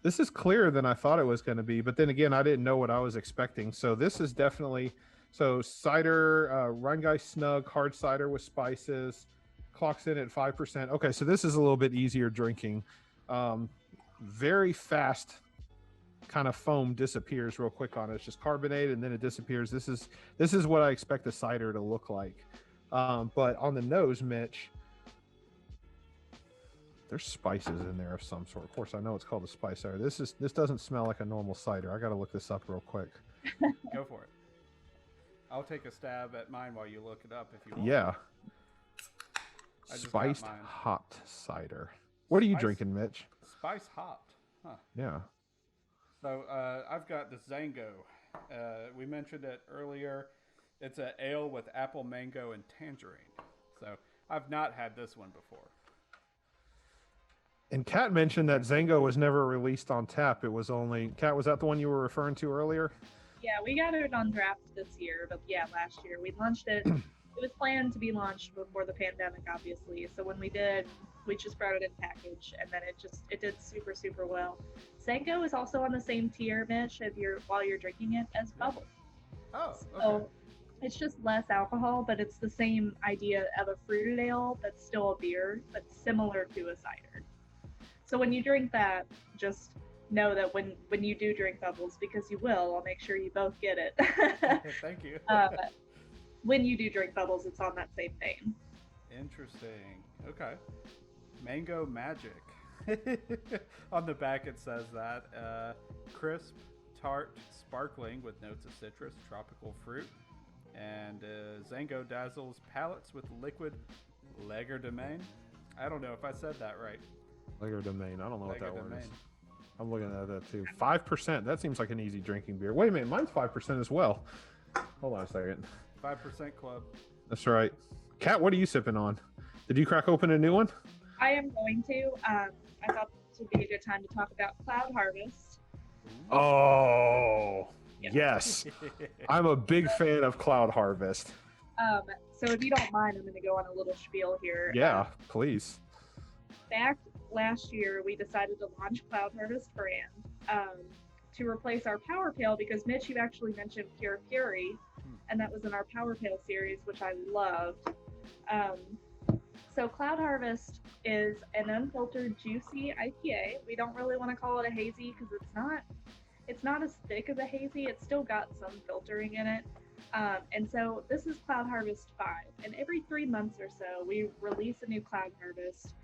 This is clearer than I thought it was going to be, but then again, I didn't know what I was expecting. So this is definitely cider, Rhinegeist Snug hard cider with spices, clocks in at 5%. Okay, so this is a little bit easier drinking. Very fast, kind of foam disappears real quick on it. It's just carbonated and then it disappears. This is what I expect a cider to look like. But on the nose, Mitch, there's spices in there of some sort. Of course, I know it's called a spice cider. This doesn't smell like a normal cider. I got to look this up real quick. Go for it. I'll take a stab at mine while you look it up if you want. Yeah. I just got Spiced mine. hopped cider. What are you drinking, Mitch? Spice hopped. Huh. Yeah. So I've got the Zango. We mentioned it earlier. It's an ale with apple, mango, and tangerine. So I've not had this one before. And Kat mentioned that Zango was never released on tap. It was only... Kat, was that the one you were referring to earlier? Yeah, we got it on draft this year, but yeah, last year we launched it. It was planned to be launched before the pandemic, obviously. So when we did, we just brought it in package, and then it did super, super well. Zango is also on the same tier, Mitch, while you're drinking it, as Bubble. Oh, okay. So it's just less alcohol, but it's the same idea of a fruited ale that's still a beer, but similar to a cider. So when you drink that, just know that when you do drink Bubbles, because you will, I'll make sure you both get it. Thank you. When you do drink Bubbles, it's on that same vein. Interesting. Okay. Mango Magic. On the back it says that crisp, tart, sparkling with notes of citrus, tropical fruit, and Zango dazzles palates with liquid legerdemain. I don't know if I said that right. Legerdemain. I don't know what that word is. Legerdemain. I'm looking at that too. 5%. That seems like an easy drinking beer. Wait a minute. Mine's 5% as well. Hold on a second. 5% club. That's right. Kat, what are you sipping on? Did you crack open a new one? I am going to. I thought this would be a good time to talk about Cloud Harvest. Oh, Yeah. yes. I'm a big fan of Cloud Harvest. So if you don't mind, I'm going to go on a little spiel here. Yeah, please. Back last year, we decided to launch Cloud Harvest brand to replace our Power Pale, because Mitch, you actually mentioned Pure Fury, and that was in our Power Pale series, which I loved. So Cloud Harvest is an unfiltered, juicy IPA. We don't really want to call it a hazy because it's not as thick as a hazy. It's still got some filtering in it. And so this is Cloud Harvest 5. And every 3 months or so, we release a new Cloud Harvest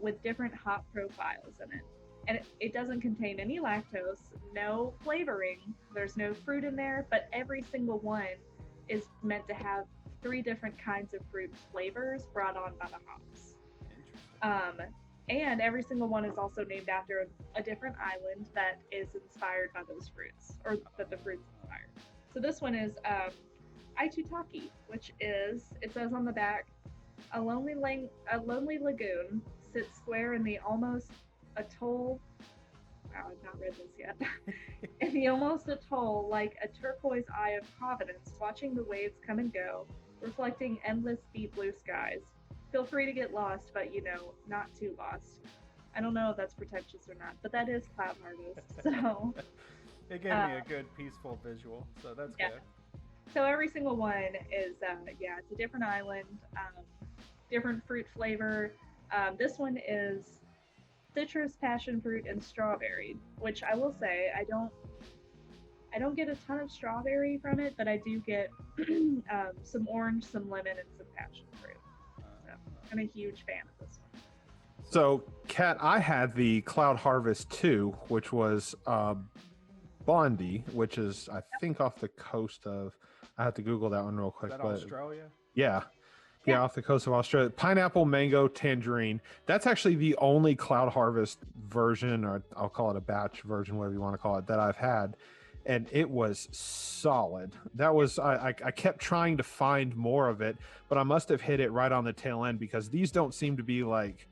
with different hop profiles in it. And it doesn't contain any lactose, no flavoring, there's no fruit in there, but every single one is meant to have 3 different kinds of fruit flavors brought on by the hops. And every single one is also named after a different island that is inspired by those fruits, or that the fruits inspired. So this one is Aitutaki, which is, it says on the back, a lonely lagoon sits square in the almost atoll. Wow, I've not read this yet. In the almost atoll, like a turquoise eye of Providence, watching the waves come and go, reflecting endless deep blue skies. Feel free to get lost, but not too lost. I don't know if that's pretentious or not, but that is Cloud Harvest. So it gave me a good peaceful visual, so that's good. So every single one is, it's a different island, different fruit flavor. This one is citrus, passion fruit, and strawberry, which I will say I don't get a ton of strawberry from it, but I do get some orange, some lemon, and some passion fruit. So I'm a huge fan of this one. So, Kat, I had the Cloud Harvest 2, which was Bondi, which is, I think, off the coast of, I have to Google that one real quick. Is that Australia? Yeah, off the coast of Australia. Pineapple, mango, tangerine. That's actually the only Cloud Harvest version, or I'll call it a batch version, whatever you want to call it, that I've had. And it was solid. That was, I kept trying to find more of it, but I must have hit it right on the tail end, because these don't seem to be like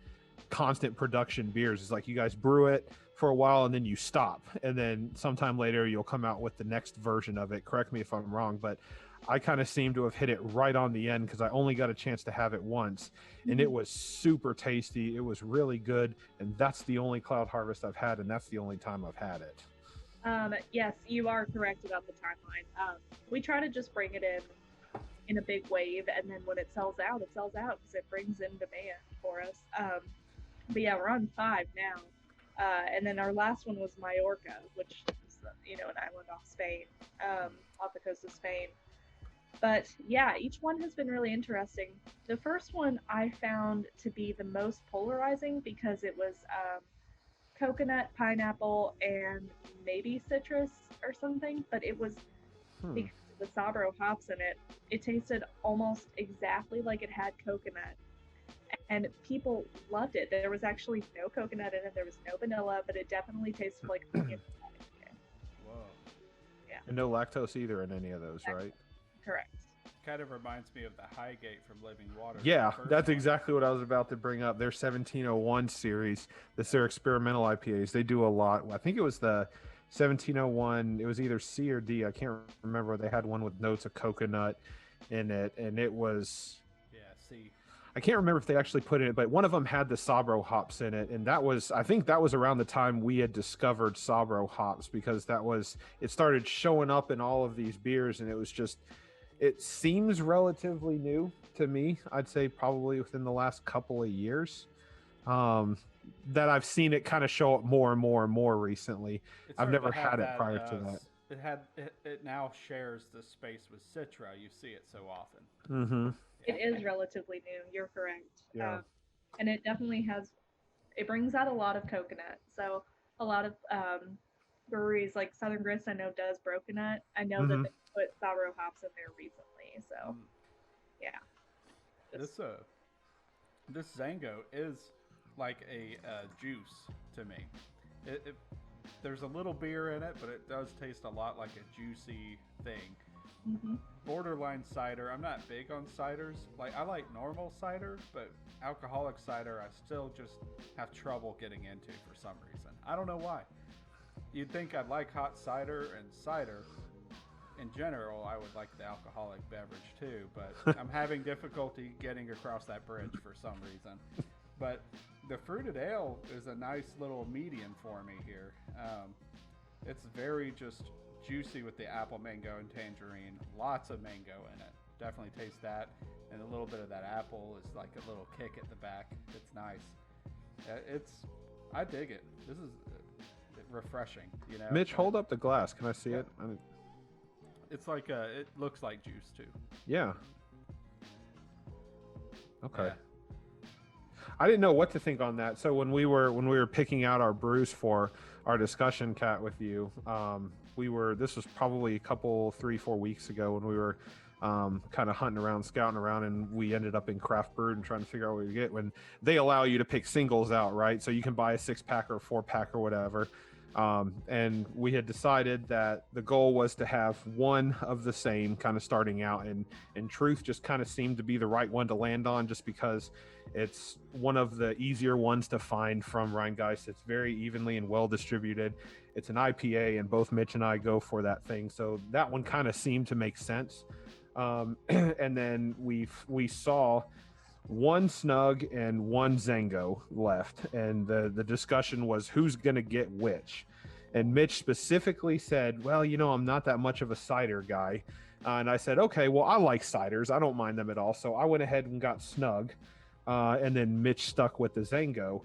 constant production beers. It's like you guys brew it, for a while and then you stop, and then sometime later you'll come out with the next version of it. Correct me if I'm wrong, but I kind of seem to have hit it right on the end because I only got a chance to have it once, and it was super tasty. It was really good, and that's the only Cloud Harvest I've had, and that's the only time I've had it. Yes, you are correct about the timeline. We try to just bring it in a big wave, and then when it sells out because it brings in demand for us. But yeah, we're on 5 now. And then our last one was Majorca, which is, an island off Spain, off the coast of Spain. But yeah, each one has been really interesting. The first one I found to be the most polarizing because it was coconut, pineapple, and maybe citrus or something, but it was because of the Sabro hops in it. It tasted almost exactly like it had coconut, and people loved it. There was actually no coconut in it. There was no vanilla, but it definitely tasted like onion. Whoa. Yeah. And no lactose either in any of those, right? Correct. Kind of reminds me of the Highgate from Living Water. Yeah, that's exactly what I was about to bring up. Their 1701 series, that's their experimental IPAs. They do a lot. I think it was the 1701. It was either C or D. I can't remember. They had one with notes of coconut in it, and it was... Yeah, C. I can't remember if they actually put it, but one of them had the Sabro hops in it, and I think that was around the time we had discovered Sabro hops, because it started showing up in all of these beers, and it was just... It seems relatively new to me. I'd say probably within the last couple of years that I've seen it kind of show up more and more and more recently. I've never had it prior to that. It now shares the space with Citra. You see it so often. Mm-hmm. It is relatively new. You're correct. Yeah. And it definitely it brings out a lot of coconut. So a lot of breweries like Southern Grist, I know, does Broconut. I know that they put Sabro hops in there recently. So, yeah. This Zango is like a juice to me. There's a little beer in it, but it does taste a lot like a juicy thing. Mm-hmm. Borderline cider. I'm not big on ciders. Like, I like normal cider, but alcoholic cider I still just have trouble getting into for some reason. I don't know why. You'd think I'd like hot cider, and cider in general I would like the alcoholic beverage too, but I'm having difficulty getting across that bridge for some reason. But the fruited ale is a nice little medium for me here. It's very just juicy with the apple, mango, and tangerine. Lots of mango in it. Definitely taste that. And a little bit of that apple is like a little kick at the back. It's nice. I dig it. This is refreshing, Mitch, hold up the glass. Can I see it? It's like it looks like juice too. Yeah. Okay. Yeah. I didn't know what to think on that. So when we were picking out our brews for our discussion, Kat, with you, this was probably 3-4 weeks ago when we were kind of hunting around, scouting around, and we ended up in Craft Brewed and trying to figure out what we get, when they allow you to pick singles out, right? So you can buy a 6-pack or a 4-pack or whatever. And we had decided that the goal was to have one of the same kind of starting out, and Truth just kind of seemed to be the right one to land on, just because it's one of the easier ones to find from Rhinegeist. It's very evenly and well distributed. It's an IPA, and both Mitch and I go for that thing, so that one kind of seemed to make sense. And then we saw one Snug and one Zango left, and the discussion was who's going to get which. And Mitch specifically said, well, I'm not that much of a cider guy. And I said, okay, well, I like ciders. I don't mind them at all. So I went ahead and got Snug, and then Mitch stuck with the Zango.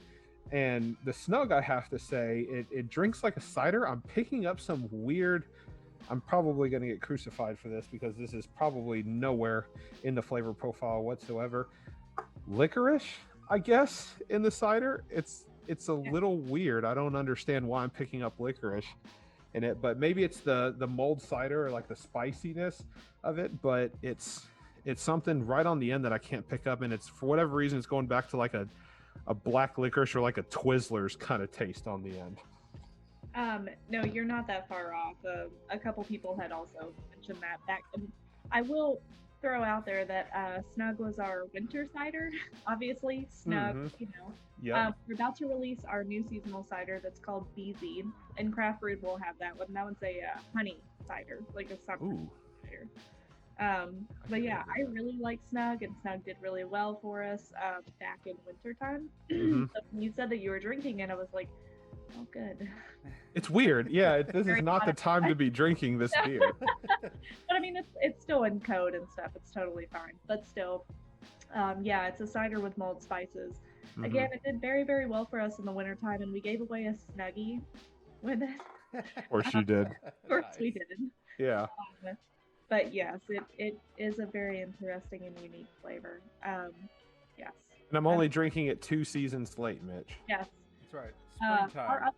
And the Snug, I have to say, it drinks like a cider. I'm picking up some weird... I'm probably going to get crucified for this, because this is probably nowhere in the flavor profile whatsoever. Licorice, I guess, in the cider. It's a little weird. I don't understand why I'm picking up licorice in it, but maybe it's the mulled cider, or like the spiciness of it, but it's something right on the end that I can't pick up, and it's, for whatever reason, it's going back to like a black licorice or like a Twizzlers kind of taste on the end. No, you're not that far off. A couple people had also mentioned that back. And I will throw out there that Snug was our winter cider. Obviously, Snug, Mhm. you know. Yep. We're about to release our new seasonal cider that's called BZ, and Craft Brewed will have that one. That one's a honey cider, like a summer Ooh. cider. But can yeah, remember I that. really like Snug, and Snug did really well for us back in wintertime. Mhm. So when you said that you were drinking it, I was like, oh, good. It's weird. Yeah, this is Very not the honest. time to be drinking this beer. But I mean, it's still in code and stuff. It's totally fine. But still, yeah, it's a cider with mulled spices. Mhm. Again, it did very, very well for us in the wintertime, and we gave away a Snuggie with it. Of course you did. Of course we did. Yeah. But yes, it is a very interesting and unique flavor. Yes. And I'm only drinking it 2 seasons late, Mitch. Yes. That's right. Springtime.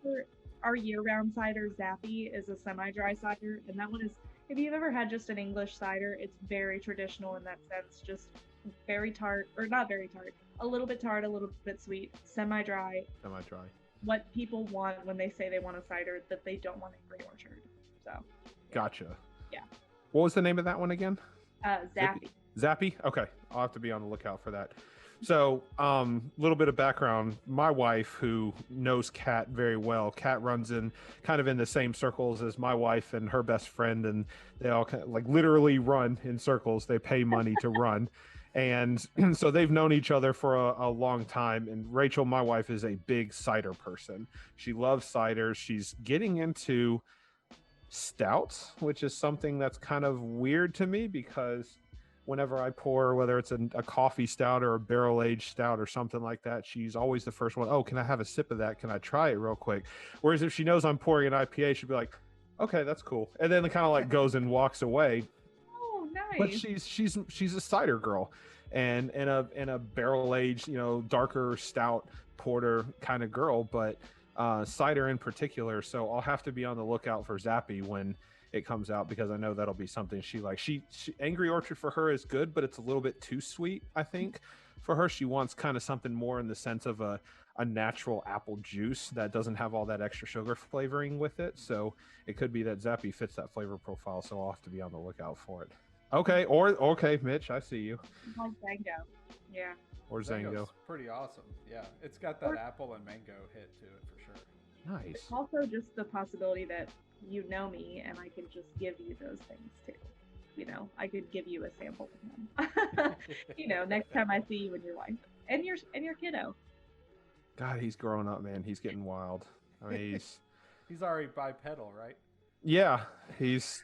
Our year-round cider, Zappy, is a semi-dry cider, and that one is. If you've ever had just an English cider, it's very traditional in that sense. Just very tart, or not very tart, a little bit tart, a little bit sweet, semi-dry. Semi-dry. What people want when they say they want a cider that they don't want Angry Orchard. So. Gotcha. Yeah. What was the name of that one again? Zappy. Zappy? Okay. I'll have to be on the lookout for that. So, little bit of background. My wife, who knows Kat very well, Kat runs in kind of in the same circles as my wife and her best friend, and they all kind of, like literally run in circles. They pay money to run. And so they've known each other for a long time. And Rachel, my wife, is a big cider person. She loves cider. She's getting into stouts, which is something that's kind of weird to me because whenever I pour, whether it's a coffee stout or a barrel aged stout or something like that, she's always the first one. Oh, can I have a sip of that? Can I try it real quick? Whereas if she knows I'm pouring an IPA, she'd be like, okay, that's cool. And then it kind of like goes and walks away. Oh, nice. But she's a cider girl, and in a barrel aged, darker stout porter kind of girl, but cider in particular. So I'll have to be on the lookout for Zappy when it comes out, because I know that'll be something she likes. She Angry Orchard for her is good, but it's a little bit too sweet, I think. For her, she wants kind of something more in the sense of a natural apple juice that doesn't have all that extra sugar flavoring with it. So it could be that Zappy fits that flavor profile. So I'll have to be on the lookout for it. Okay, Mitch, I see you. Like Zango. Yeah. Or Zango. Zango's pretty awesome. Yeah, it's got that apple and mango hit to it for sure. Nice. It's also just the possibility that you know me and I could just give you those things too. I could give you a sample of them. Next time I see you and your wife and your kiddo. God, he's growing up, man. He's getting wild. I mean, he's already bipedal, right? Yeah, it's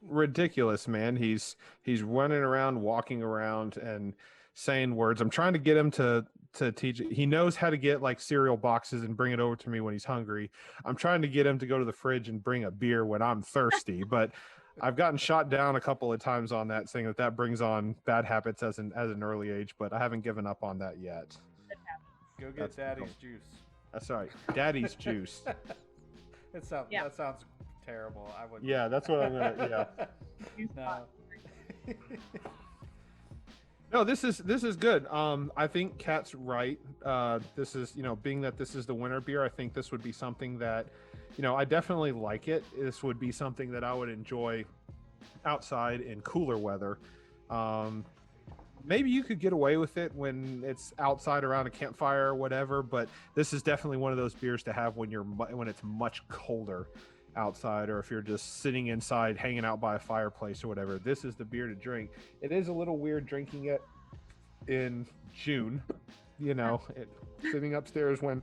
ridiculous, man. He's running around, walking around, and saying words. I'm trying to get him to teach it. He knows how to get like cereal boxes and bring it over to me when he's hungry. I'm trying to get him to go to the fridge and bring a beer when I'm thirsty, but I've gotten shot down a couple of times on that, saying that brings on bad habits as an early age, but I haven't given up on that yet. Go get Daddy's juice. That's right. Daddy's juice. That sounds terrible. I would. Yeah, that's what I'm gonna. Yeah. No. No, this is good. I think Kat's right. This is, being that this is the winter beer, I think this would be something that, I definitely like it. This would be something that I would enjoy outside in cooler weather. Maybe you could get away with it when it's outside around a campfire or whatever, but this is definitely one of those beers to have when it's much colder outside, or if you're just sitting inside hanging out by a fireplace or whatever. This is the beer to drink. It is a little weird drinking it in June, sitting upstairs when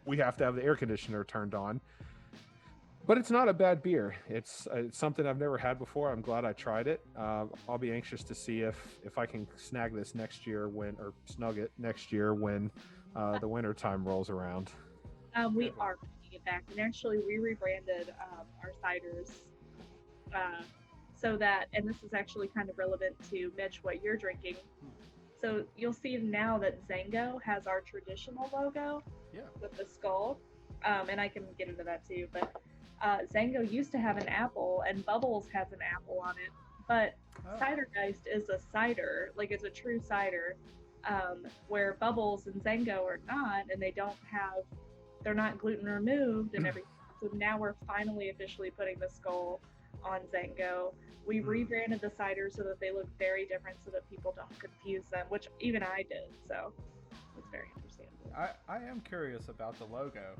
we have to have the air conditioner turned on, but it's not a bad beer. It's something I've never had before. I'm glad I tried it. I'll be anxious to see if I can snag this next year snug it next year when the winter time rolls around. We are it back, and actually we rebranded our ciders so that, and this is actually kind of relevant to Mitch, what you're drinking. So you'll see now that Zango has our traditional logo with the skull, and I can get into that too, but Zango used to have an apple, and Bubbles has an apple on it, but Cidergeist is a cider, like it's a true cider, where Bubbles and Zango are not, and they're not gluten removed and everything. So now we're finally officially putting the skull on Zango. We rebranded the cider so that they look very different so that people don't confuse them, which even I did. So it's very understandable. I am curious about the logo.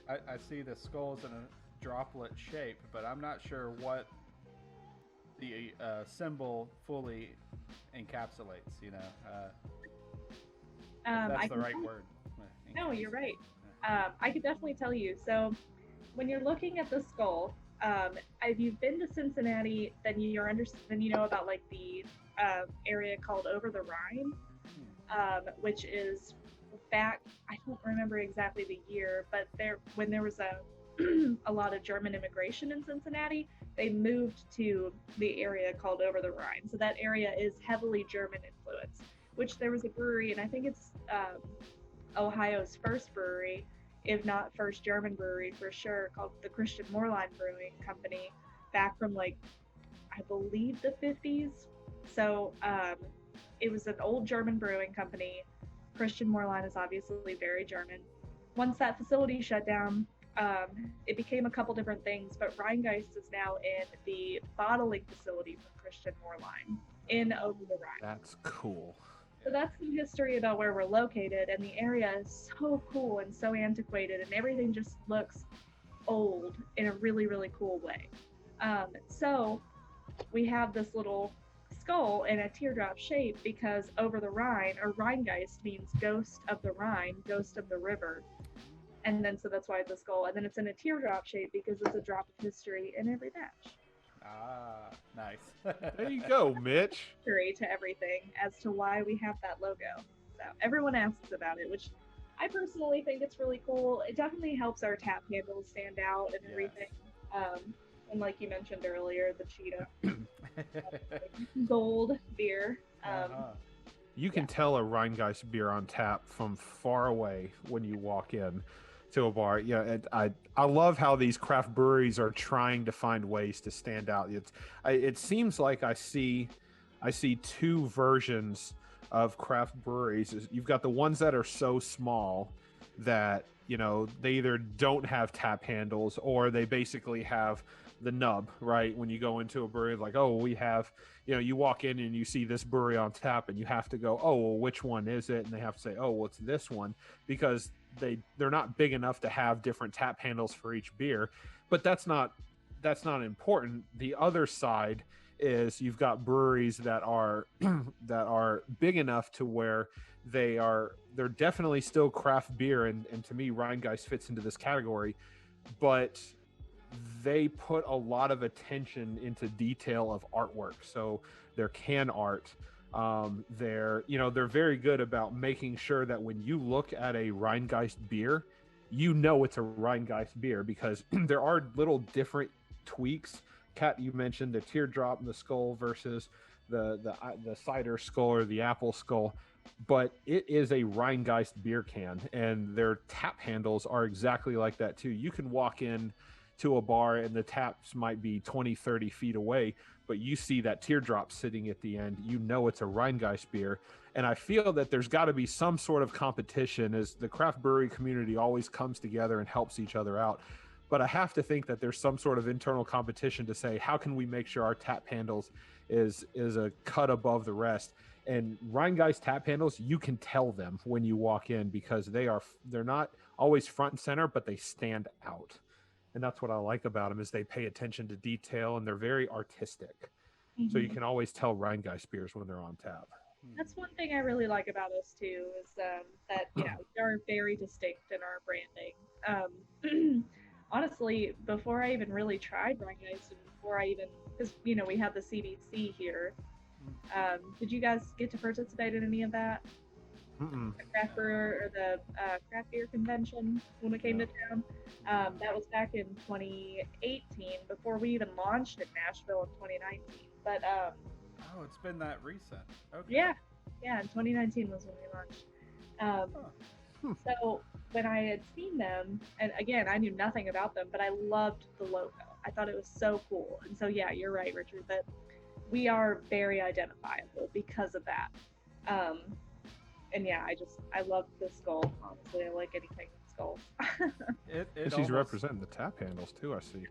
I see the skulls in a droplet shape, but I'm not sure what the symbol fully encapsulates. You know, if that's the right word. No, you're right. I could definitely tell you. So when you're looking at the skull, if you've been to Cincinnati, then you know about like the area called Over the Rhine, which is back. I don't remember exactly the year, but when there was a lot of German immigration in Cincinnati, they moved to the area called Over the Rhine. So that area is heavily German influenced. Which there was a brewery, and I think it's Ohio's first brewery, if not first German brewery for sure, called the Christian Moorline Brewing Company, back from like, I believe the 50s. So it was an old German brewing company. Christian Moorline is obviously very German. Once that facility shut down, it became a couple different things, but Rhinegeist is now in the bottling facility for Christian Moorline in Over the Rhine. That's cool. So that's some history about where we're located, and the area is so cool and so antiquated, and everything just looks old in a really, really cool way. So we have this little skull in a teardrop shape because Over the Rhine, or Rhinegeist, means ghost of the Rhine, ghost of the river. And then so that's why it's a skull. And then it's in a teardrop shape because it's a drop of history in every batch. Ah, nice. There you go, Mitch. History to everything as to why we have that logo. So everyone asks about it, which I personally think it's really cool. It definitely helps our tap handles stand out and everything. And like you mentioned earlier, the cheetah gold beer. You can tell a Rhinegeist beer on tap from far away when you walk in to a bar. Yeah, and I love how these craft breweries are trying to find ways to stand out. It seems like I see two versions of craft breweries. You've got the ones that are so small that, you know, they either don't have tap handles or they basically have the nub, right? When you go into a brewery, like, oh, we have, you know, you walk in and you see this brewery on tap and you have to go, oh, well, which one is it? And they have to say, oh, well, it's this one, because they're not big enough to have different tap handles for each beer. But that's not important. The other side is you've got breweries that are big enough to where they're definitely still craft beer, and to me Rhinegeist fits into this category, but they put a lot of attention into detail of artwork. So their can art, they're very good about making sure that when you look at a Rhinegeist beer, you know it's a Rhinegeist beer, because there are little different tweaks. Kat, you mentioned the teardrop in the skull versus the cider skull or the apple skull, but it is a Rhinegeist beer can, and their tap handles are exactly like that too. You can walk in to a bar and the taps might be 20-30 feet away, but you see that teardrop sitting at the end, you know it's a Rhinegeist beer. And I feel that there's got to be some sort of competition, as the craft brewery community always comes together and helps each other out. But I have to think that there's some sort of internal competition to say, how can we make sure our tap handles is a cut above the rest? And Rhinegeist tap handles, you can tell them when you walk in, because they're not always front and center, but they stand out. And that's what I like about them, is they pay attention to detail and they're very artistic. Mm-hmm. So you can always tell Rhinegeist beers when they're on tap. That's one thing I really like about us too, is that we are very distinct in our branding. Honestly, before I even really tried Rhinegeist, and before I even, because we have the CBC here, did you guys get to participate in any of that? The craft brewer or the craft beer convention when we came to town? That was back in 2018, before we even launched in Nashville in 2019. But oh, it's been that recent. Okay. Yeah, in 2019 was when we launched. So when I had seen them, and again, I knew nothing about them, but I loved the logo. I thought it was so cool. And so yeah, you're right, Richard, that we are very identifiable because of that. And yeah, I love the skull. Honestly, I like anything with skulls. She's representing the tap handles too, I see.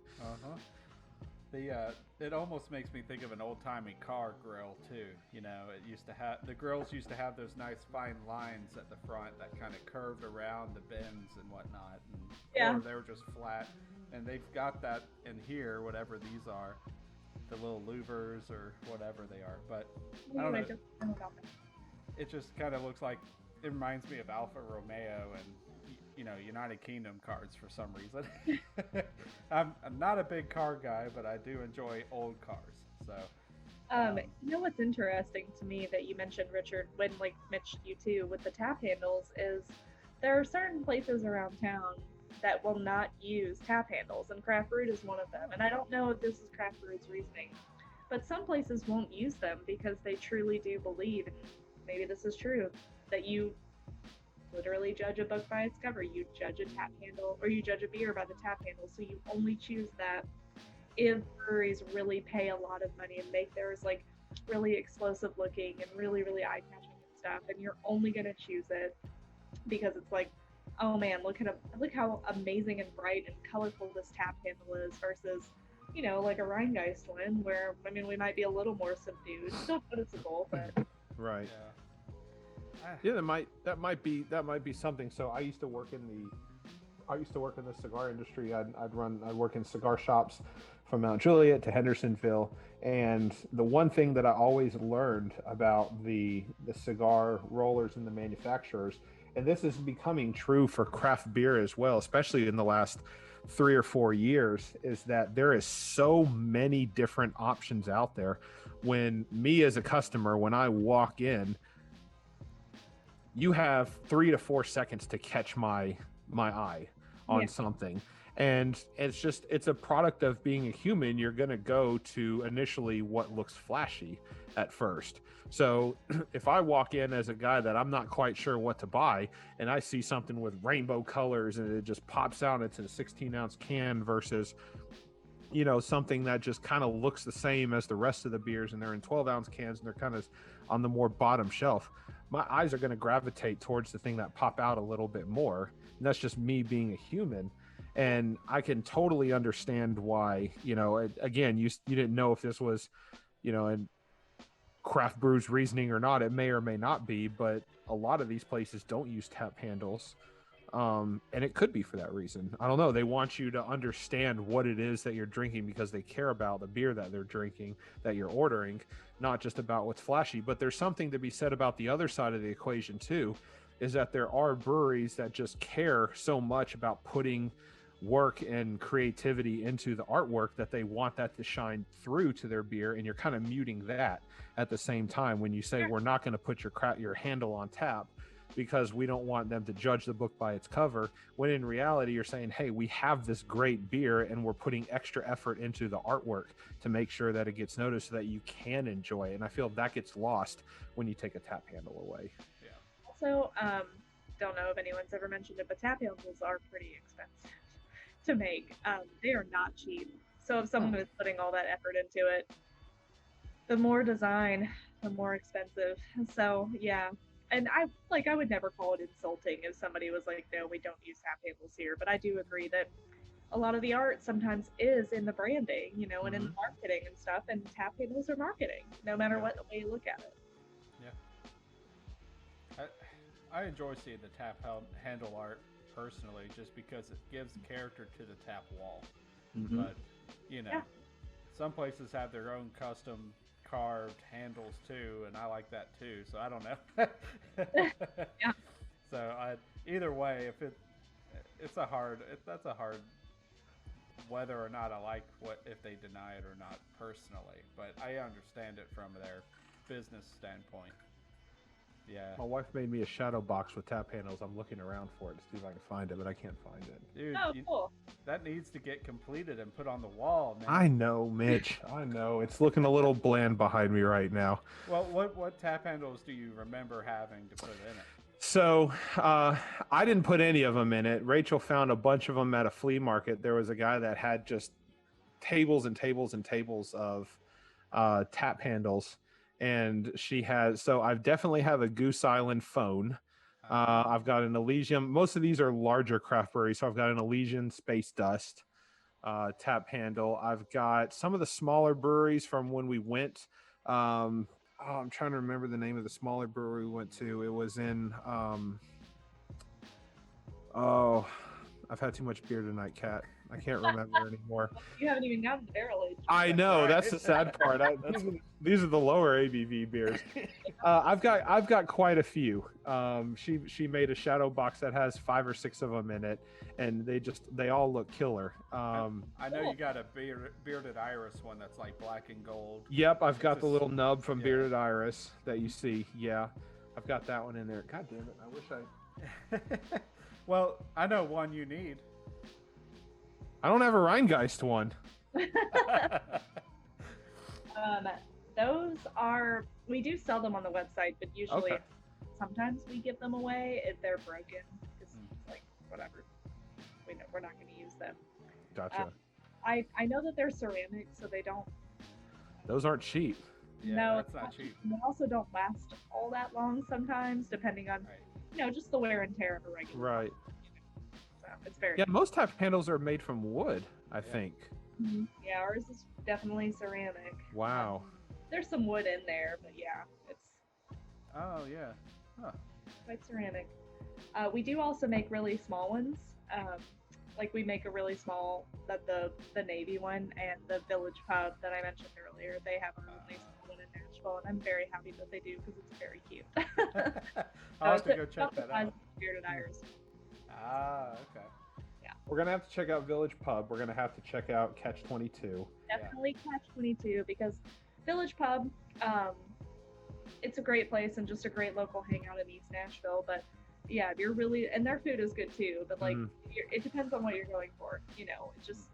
It almost makes me think of an old timey car grill too. You know, the grills used to have those nice fine lines at the front that kind of curved around the bends and whatnot, or they were just flat. And they've got that in here, whatever these are, the little louvers or whatever they are. But I don't know. It just kind of looks like, it reminds me of Alfa Romeo and, you know, United Kingdom cars for some reason. I'm not a big car guy, but I do enjoy old cars. So, you know what's interesting to me that you mentioned, Richard, when like Mitch, you too, with the tap handles, is there are certain places around town that will not use tap handles, and Craft Brewed is one of them. And I don't know if this is Craft Brewed's reasoning, but some places won't use them because they truly do believe, and maybe this is true, that you literally judge a book by its cover. You judge a tap handle, or you judge a beer by the tap handle. So you only choose that if breweries really pay a lot of money and make theirs like really explosive looking and really, really eye catching and stuff. And you're only gonna choose it because it's like, oh man, look how amazing and bright and colorful this tap handle is, versus, you know, like a Rhinegeist one where, I mean, we might be a little more subdued, still noticeable, but Right. yeah. Yeah, that might be something. So I used to work in the cigar industry. I'd work in cigar shops from Mount Juliet to Hendersonville, and the one thing that I always learned about the cigar rollers and the manufacturers, and this is becoming true for craft beer as well, especially in the last 3 or 4 years, is that there is so many different options out there. When me as a customer, when I walk in, you have 3 to 4 seconds to catch my eye on something. And it's a product of being a human. You're going to go to initially what looks flashy at first. So if I walk in as a guy that I'm not quite sure what to buy, and I see something with rainbow colors and it just pops out, it's in a 16-ounce can versus, you know, something that just kind of looks the same as the rest of the beers, and they're in 12-ounce cans and they're kind of on the more bottom shelf, my eyes are going to gravitate towards the thing that pop out a little bit more. And that's just me being a human. And I can totally understand why, you know, again, you didn't know if this was, you know, in Craft Brew's reasoning or not. It may or may not be, but a lot of these places don't use tap handles. And it could be for that reason. I don't know. They want you to understand what it is that you're drinking because they care about the beer that they're drinking, that you're ordering, not just about what's flashy. But there's something to be said about the other side of the equation too, is that there are breweries that just care so much about putting work and creativity into the artwork that they want that to shine through to their beer, and you're kind of muting that at the same time when you say we're not going to put your handle on tap because we don't want them to judge the book by its cover, when in reality you're saying, hey, we have this great beer and we're putting extra effort into the artwork to make sure that it gets noticed so that you can enjoy it. And I feel that gets lost when you take a tap handle away. also, don't know if anyone's ever mentioned it, but tap handles are pretty expensive to make. They are not cheap. So if someone is putting all that effort into it, the more design, the more expensive. So yeah. And I would never call it insulting if somebody was like, no, we don't use tap handles here. But I do agree that a lot of the art sometimes is in the branding, you know, and in the marketing and stuff. And tap handles are marketing, no matter what way you look at it. Yeah. I enjoy seeing the tap handle art personally, just because it gives character to the tap wall. But, you know, some places have their own custom carved handles too, and I like that too, so I don't know. So either way, if that's a hard whether or not I like if they deny it or not personally, but I understand it from their business standpoint. Yeah. My wife made me a shadow box with tap handles. I'm looking around for it to see if I can find it, but I can't find it. Dude, cool. That needs to get completed and put on the wall, man. I know, Mitch. I know. It's looking a little bland behind me right now. Well, what tap handles do you remember having to put in it? So I didn't put any of them in it. Rachel found a bunch of them at a flea market. There was a guy that had just tables and tables and tables of tap handles. And so I definitely have a Goose Island phone. I've got an Elysium. Most of these are larger craft breweries. So I've got an Elysian Space Dust. tap handle. I've got some of the smaller breweries from when we went. I'm trying to remember the name of the smaller brewery we went to. It was in. I've had too much beer tonight, Kat. I can't remember anymore. You haven't even gotten the barrel age. I know, right. that's the sad part. These are the lower ABV beers. I've got quite a few. She made a shadow box that has 5 or 6 of them in it, and they all look killer. I know you got a bearded iris one that's like black and gold. Yep, I've got the little nub from Bearded Iris that you see. Yeah, I've got that one in there. God damn it! I wish I. Well, I know one you need. I don't have a Rhinegeist one. Those are, we do sell them on the website, but usually sometimes we give them away if they're broken. It's like, whatever. We're not going to use them. Gotcha. I know that they're ceramic, so they don't. Those aren't cheap. Yeah, no, that's not cheap. They also don't last all that long sometimes, depending on, just the wear and tear of a regular. Right. So it's very. Yeah, most tap handles are made from wood, I think. Mm-hmm. Yeah, ours is definitely ceramic. Wow. There's some wood in there, but yeah, it's. Oh yeah. Huh. Quite ceramic. We do also make really small ones. Like we make a really small, the Navy one and the Village Pub that I mentioned earlier. They have a really small one in Nashville, and I'm very happy that they do because it's very cute. I'll have to go check that out. Bearded Iris. Ah, okay. Yeah. We're gonna have to check out Village Pub. We're gonna have to check out Catch 22. Definitely Catch 22 because Village Pub, it's a great place and just a great local hangout in East Nashville. But yeah, if you're really, and their food is good too. But like, it depends on what you're going for. It just.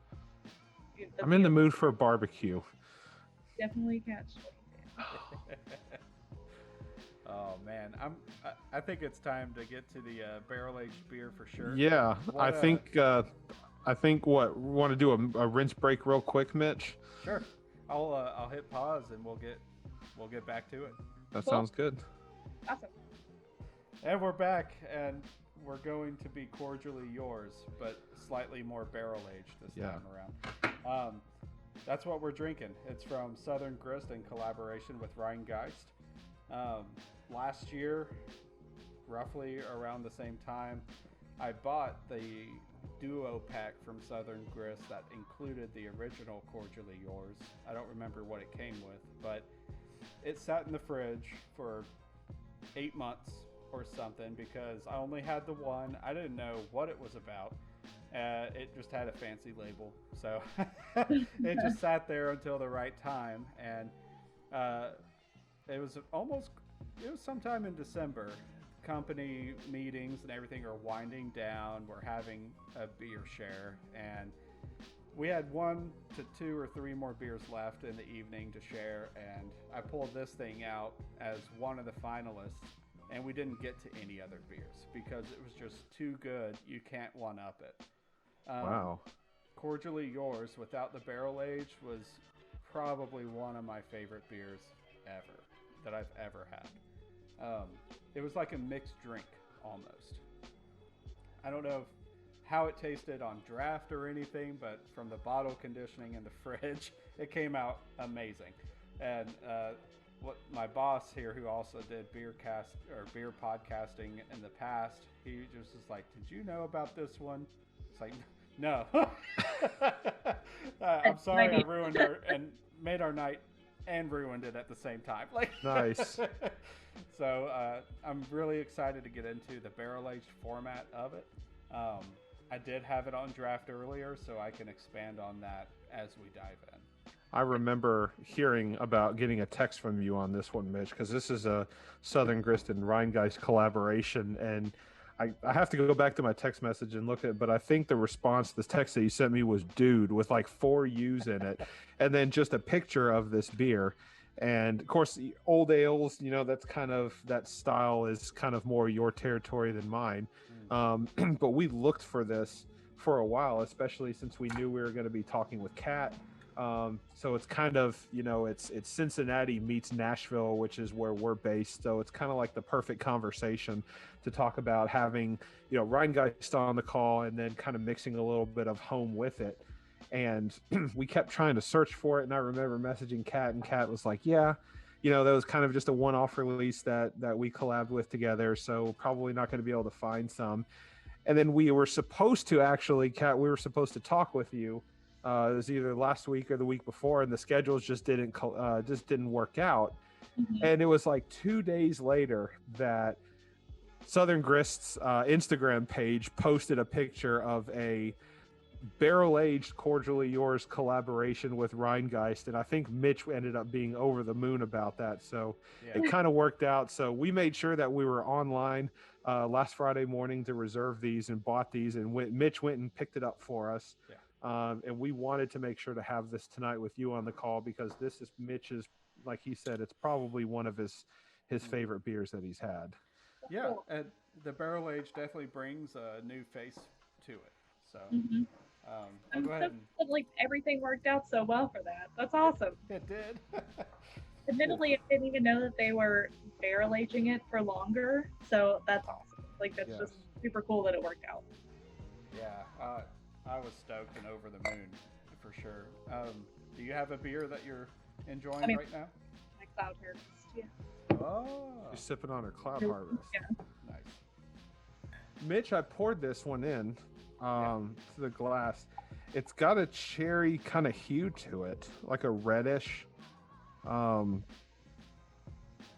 I'm in the mood for a barbecue. Definitely Catch 22. Oh man, I think it's time to get to the barrel aged beer for sure. Yeah, I think what we want to do a rinse break real quick, Mitch. Sure. I'll hit pause and we'll get back to it. That sounds good. Awesome. And we're back, and we're going to be cordially yours, but slightly more barrel aged this time around. That's what we're drinking. It's from Southern Grist in collaboration with Rhinegeist. Last year, roughly around the same time, I bought the duo pack from Southern Grist that included the original Cordially Yours. I don't remember what it came with, but it sat in the fridge for 8 months or something because I only had the one. I didn't know what it was about. It just had a fancy label, so it just sat there until the right time, and it was sometime in December. Company meetings and everything are winding down. We're having a beer share, and we had 1 to 2 or 3 more beers left in the evening to share, and I pulled this thing out as one of the finalists, and we didn't get to any other beers because it was just too good. You can't one up it. Wow. Cordially Yours without the barrel age was probably one of my favorite beers ever that I've ever had. It was like a mixed drink almost. I don't know how it tasted on draft or anything, but from the bottle conditioning in the fridge, it came out amazing. And what my boss here, who also did beer podcasting in the past, he just was like, "Did you know about this one?" It's like, no. I'm sorry I ruined and made our night and ruined it at the same time. Like, nice. So I'm really excited to get into the barrel-aged format of it. I did have it on draft earlier, so I can expand on that as we dive in. I remember hearing about getting a text from you on this one, Mitch, because this is a Southern Grist and Rhinegeist collaboration, and I have to go back to my text message and look at it, but I think the response to this text that you sent me was "dude" with like 4 U's in it, and then just a picture of this beer. And of course, the old ales, that's kind of, that style is kind of more your territory than mine. But we looked for this for a while, especially since we knew we were going to be talking with Kat. So it's kind of, it's Cincinnati meets Nashville, which is where we're based. So it's kind of like the perfect conversation to talk about having, Rhinegeist on the call and then kind of mixing a little bit of home with it. and we kept trying to search for it. And I remember messaging Kat, and Kat was like, "Yeah, you know, that was kind of just a one-off release that we collabed with together, so probably not going to be able to find some." And then we were supposed to actually, Kat, we were supposed to talk with you. It was either last week or the week before, and the schedules just didn't work out. Mhm. And it was like 2 days later that Southern Grist's Instagram page posted a picture of a barrel-aged Cordially Yours collaboration with Rhinegeist, and I think Mitch ended up being over the moon about that. So Yeah. it kind of worked out. So we made sure that we were online last Friday morning to reserve these and bought these, and Mitch went and picked it up for us. Yeah. And we wanted to make sure to have this tonight with you on the call because this is Mitch's, like he said, it's probably one of his favorite beers that he's had. Yeah, and the barrel age definitely brings a new face to it. So Mhm. I'll I'm go so ahead and glad, like everything worked out so well for that. That's awesome. it did. Admittedly, I didn't even know that they were barrel aging it for longer, so that's awesome. Like that's Yes. just super cool that it worked out. Yeah, I was stoked and over the moon for sure. Do you have a beer that you're enjoying right now? My cloud harvest, yeah. Oh, She's sipping on her Cloud Harvest. Yeah. nice. Mitch, I poured this one in to the glass. It's got a cherry kind of hue to it, like a reddish.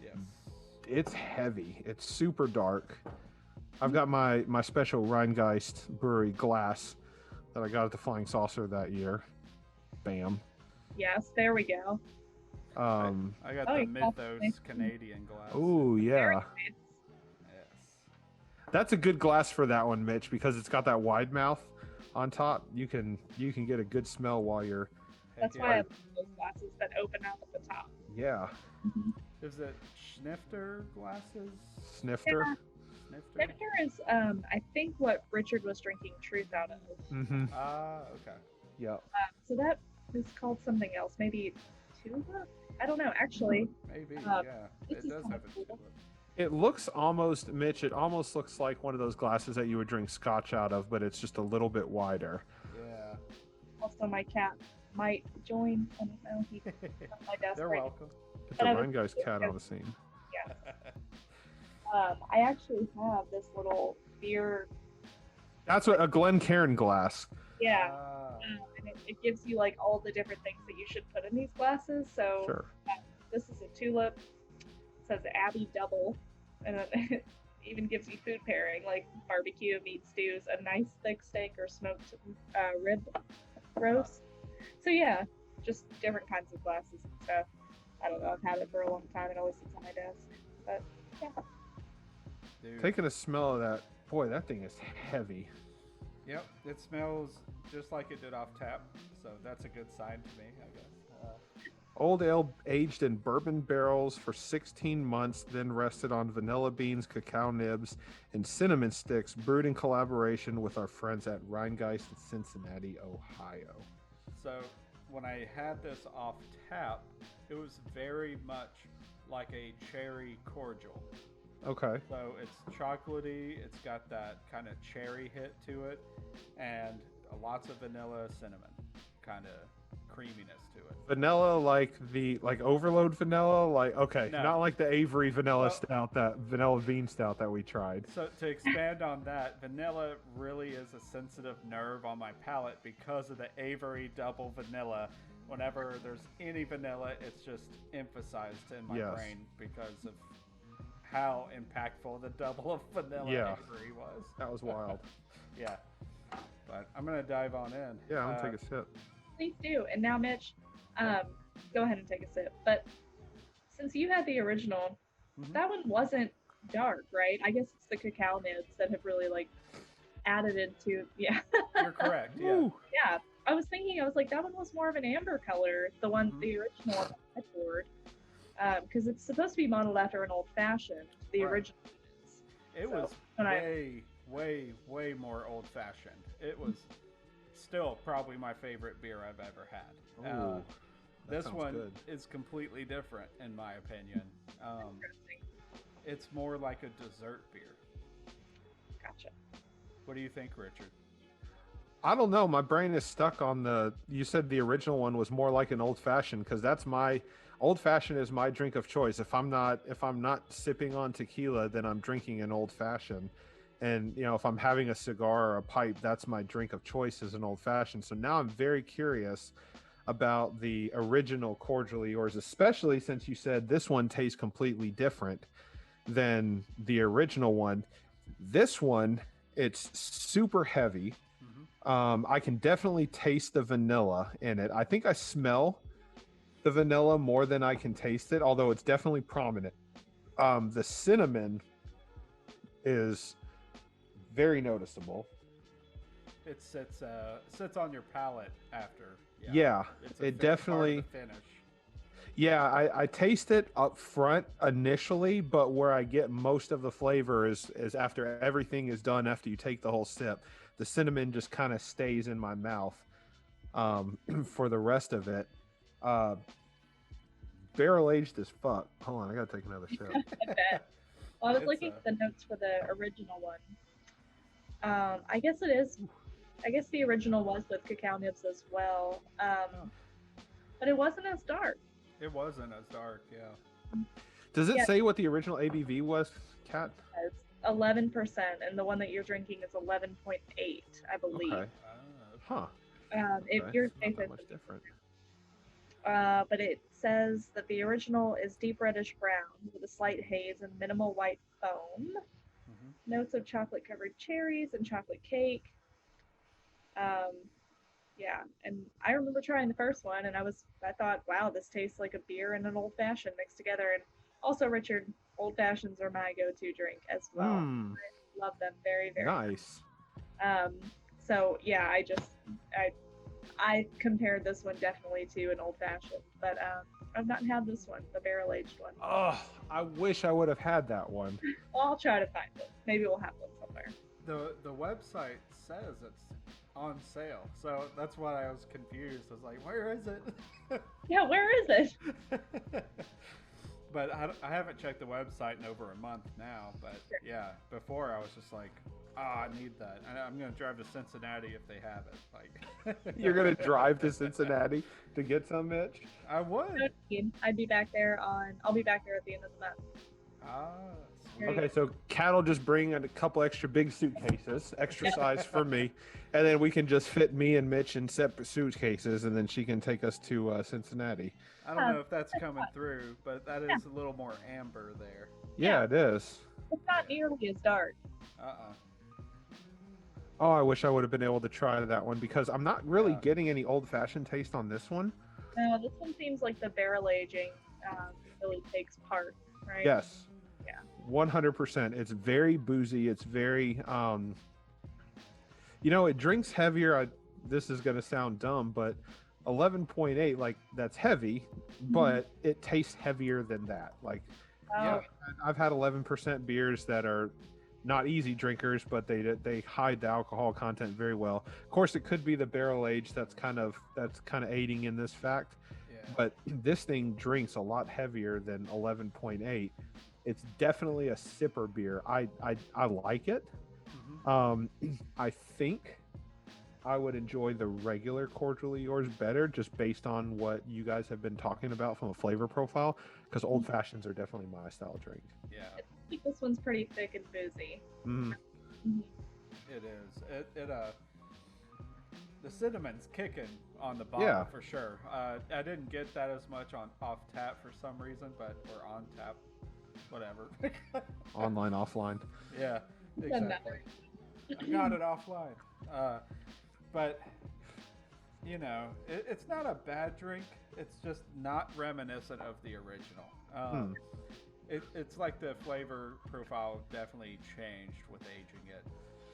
Yes. It's heavy. It's super dark. I've got my special Rhinegeist Brewery glass that I got at the Flying Saucer that year. Bam. Yes, there we go. I got Oh, the yeah. Mythos Canadian glass. Oh Very yeah, nice. Yes. that's a good glass for that one, Mitch, because it's got that wide mouth on top. You can get a good smell while you're. That's Heck why I yeah. love those glasses that open up at the top. Yeah, Is it Schnifter glasses? snifter. Snifter? Nectar is, I think, what Richard was drinking Truth out of. Mm-hmm. Ah, okay. Yep. So that is called something else. Maybe Tuba? I don't know, actually. Maybe, Uh, yeah. this It is does kinda have a cool. tulip. It looks almost, Mitch. It almost looks like one of those glasses that you would drink scotch out of, but it's just a little bit wider. Yeah. Also, my cat might join. I don't know. He's on my desk They're right welcome. It's But a I was- Rhinegeist cat on the scene. I actually have this little beer. That's what a Glencairn glass. Yeah. Ah, And it gives you like all the different things that you should put in these glasses. So Sure. this is a tulip. It says Abbey Double, and it even gives you food pairing like barbecue, meat stews, a nice thick steak, or smoked rib roast. So yeah, just different kinds of glasses and stuff. I don't know. I've had it for a long time. It always sits on my desk. But yeah, dude. Taking a smell of that, boy, that thing is heavy. Yep, it smells just like it did off tap, so that's a good sign to me, I guess. Old ale aged in bourbon barrels for 16 months, then rested on vanilla beans, cacao nibs, and cinnamon sticks, brewed in collaboration with our friends at Rhinegeist in Cincinnati, Ohio. So when I had this off tap, it was very much like a cherry cordial. Okay. So it's chocolatey, it's got that kind of cherry hit to it, and lots of vanilla, cinnamon kind of creaminess to it. Vanilla, like overload vanilla, like okay, No. not like the Avery vanilla Well- stout, that vanilla bean stout that we tried. So to expand on that, vanilla really is a sensitive nerve on my palate because of the Avery double vanilla. Whenever there's any vanilla, it's just emphasized in my Yes. brain because of how impactful the double of vanilla Yeah. Avery was. That was wild. Yeah. But I'm gonna dive on in. Yeah, I'm gonna take a sip. please do. And now, Mitch, go ahead and take a sip. But since you had the original, Mhm. that one wasn't dark, right? I guess it's the cacao nibs that have really like added into. Yeah, You're correct. Yeah. Woo. yeah. I was thinking, I was like, that one was more of an amber color, the one, Mhm. the original one that I poured, because it's supposed to be modeled after an old fashioned. The Right. original is. It So, was when I- way more old fashioned. It was still probably my favorite beer I've ever had. Ooh, that This sounds one good. is completely different in my opinion. Interesting. It's more like a dessert beer. Gotcha. What do you think, Richard? I don't know. My brain is stuck on you said the original one was more like an old fashioned, because that's my old fashioned is my drink of choice. If I'm not sipping on tequila, then I'm drinking an old fashioned. And if I'm having a cigar or a pipe, that's my drink of choice is an old fashioned. So now I'm very curious about the original cordially yours, especially since you said this one tastes completely different than the original one. This one, it's super heavy. I can definitely taste the vanilla in it. I think I smell the vanilla more than I can taste it, although it's definitely prominent. The cinnamon is very noticeable. It sits on your palate after. Yeah, It's it part of definitely. the finish. Yeah, I taste it up front initially, but where I get most of the flavor is after everything is done, after you take the whole sip. The cinnamon just kind of stays in my mouth for the rest of it. Uh, Barrel aged as fuck. Hold on, I gotta take another sip. I bet. Well, I was It's, looking at the notes for the original one. I guess it is. I guess the original was with cacao nibs as well. But it wasn't as dark. It wasn't as dark, yeah. Does it Yeah. say what the original ABV was, Kat? It's 11%, and the one that you're drinking is 11.8, I believe. Okay. Huh. If Okay. you're It's not that much different. but it says that the original is deep reddish brown with a slight haze and minimal white foam. Mhm. Notes of chocolate covered cherries and chocolate cake. Yeah, and I remember trying the first one, and I thought, wow, this tastes like a beer and an old fashioned mixed together. And also, Richard, old fashions are my go-to drink as well. Mm, Love them very, very nice. much. So yeah, I compared this one definitely to an old fashioned, but I've not had this one, the barrel aged one. Oh, I wish I would have had that one. Well, I'll try to find it. Maybe we'll have one somewhere. The website says it's on sale, so that's why I was confused. I was like, where is it? Yeah, where is it? But I haven't checked the website in over a month now. But Sure. yeah, before I was just like, I need that. I'm gonna drive to Cincinnati if they have it. Like, You're gonna drive to Cincinnati to get some, Mitch? I would. I'll be back there at the end of the month. Ah, There you Okay, so Kat will just bring in a couple extra big suitcases, extra size for me, and then we can just fit me and Mitch in separate suitcases, and then she can take us to Cincinnati. I don't know if that's coming through, but that is a little more amber there. Yeah, it is. It's not nearly as dark. Oh, I wish I would have been able to try that one because I'm not really Yeah. getting any old-fashioned taste on this one. No, this one seems like the barrel aging really takes part, right? Yes. Yeah. 100%. It's very boozy. It's very, it drinks heavier. This is going to sound dumb, but 11.8, like that's heavy, but it tastes heavier than that. Like, Yeah. I've had 11% beers that are not easy drinkers, but they hide the alcohol content very well. Of course, it could be the barrel age that's kind of aiding in this fact. Yeah. But this thing drinks a lot heavier than 11.8. It's definitely a sipper beer. I like it. Mhm. I think I would enjoy the regular cordially yours better, just based on what you guys have been talking about from a flavor profile. Because old fashions are definitely my style drink. Yeah, I think this one's pretty thick and boozy. Mm. Mhm. it is. The cinnamon's kicking on the bottle Yeah. for sure. I didn't get that as much on off tap for some reason, or on tap, whatever. Online, offline. Yeah, Another. exactly. I got it offline. But it's not a bad drink. It's just not reminiscent of the original. It's like the flavor profile definitely changed with aging it,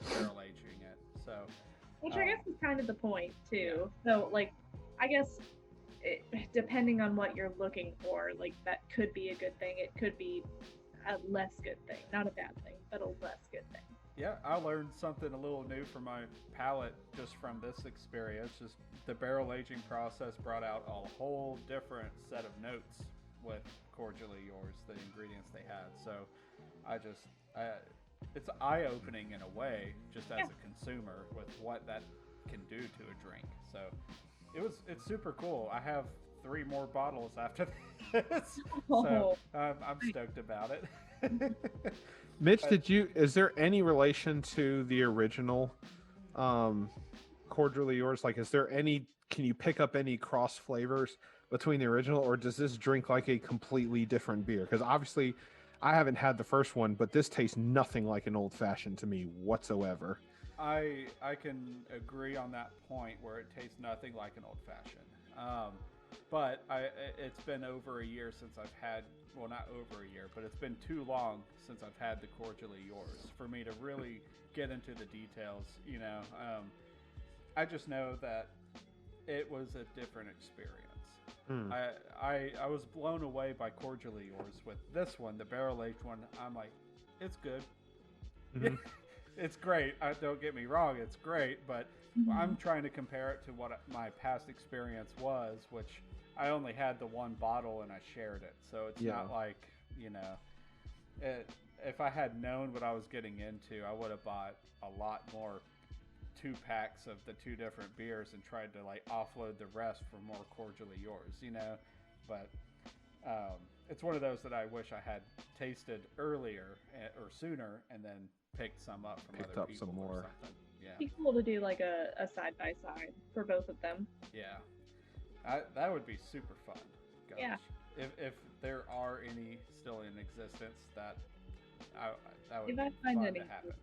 barrel aging it. So, Which I guess is kind of the point too. So like, I guess depending on what you're looking for, like that could be a good thing. It could be a less good thing, not a bad thing, but a less good thing. yeah, I learned something a little new for my palate just from this experience. Just the barrel aging process brought out a whole different set of notes with cordially yours, the ingredients they had. So it's eye-opening in a way, just as a consumer, with what that can do to a drink. So it's super cool. I have 3 more bottles after this, so I'm stoked about it. Mitch, is there any relation to the original cordially yours? Like, can you pick up any cross flavors between the original, or does this drink like a completely different beer? Because obviously I haven't had the first one, but this tastes nothing like an old fashioned to me whatsoever. I can agree on that point where it tastes nothing like an old fashioned. But it's been over a year since I've had, well, not over a year, but it's been too long since I've had the cordially yours for me to really get into the details. I just know that it was a different experience. I was blown away by cordially yours. With this one, the barrel aged one, I'm like, it's good. Mm-hmm. It's great. Don't get me wrong, it's great, but I'm trying to compare it to what my past experience was, which I only had the one bottle and I shared it. So it's not like, if I had known what I was getting into, I would have bought a lot more 2-packs of the 2 different beers and tried to like offload the rest for more cordially yours, but it's one of those that I wish I had tasted earlier or sooner and then picked some up from other people some more. Or something. Yeah. It'd be cool to do like a side by side for both of them. Yeah. That would be super fun. Gosh. Yeah. If there are any still in existence, that would be fun to happen.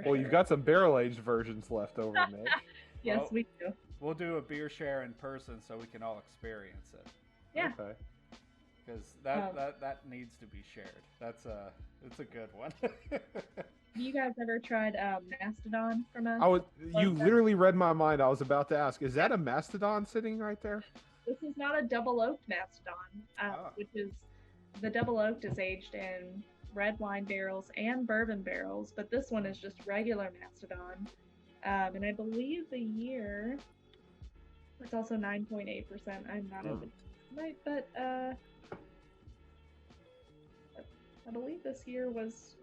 Well, you've got some barrel aged versions left over, Mitch. Yes, we do. We'll do a beer share in person so we can all experience it. Yeah. Okay. Because that needs to be shared. It's a good one. You guys ever tried Mastodon from us? You literally read my mind. I was about to ask, is that a Mastodon sitting right there? This is not a double oaked Mastodon, which is the double oaked is aged in red wine barrels and bourbon barrels, but this one is just regular Mastodon. And I believe the year, it's also 9.8%. I'm not open tonight, but I believe this year was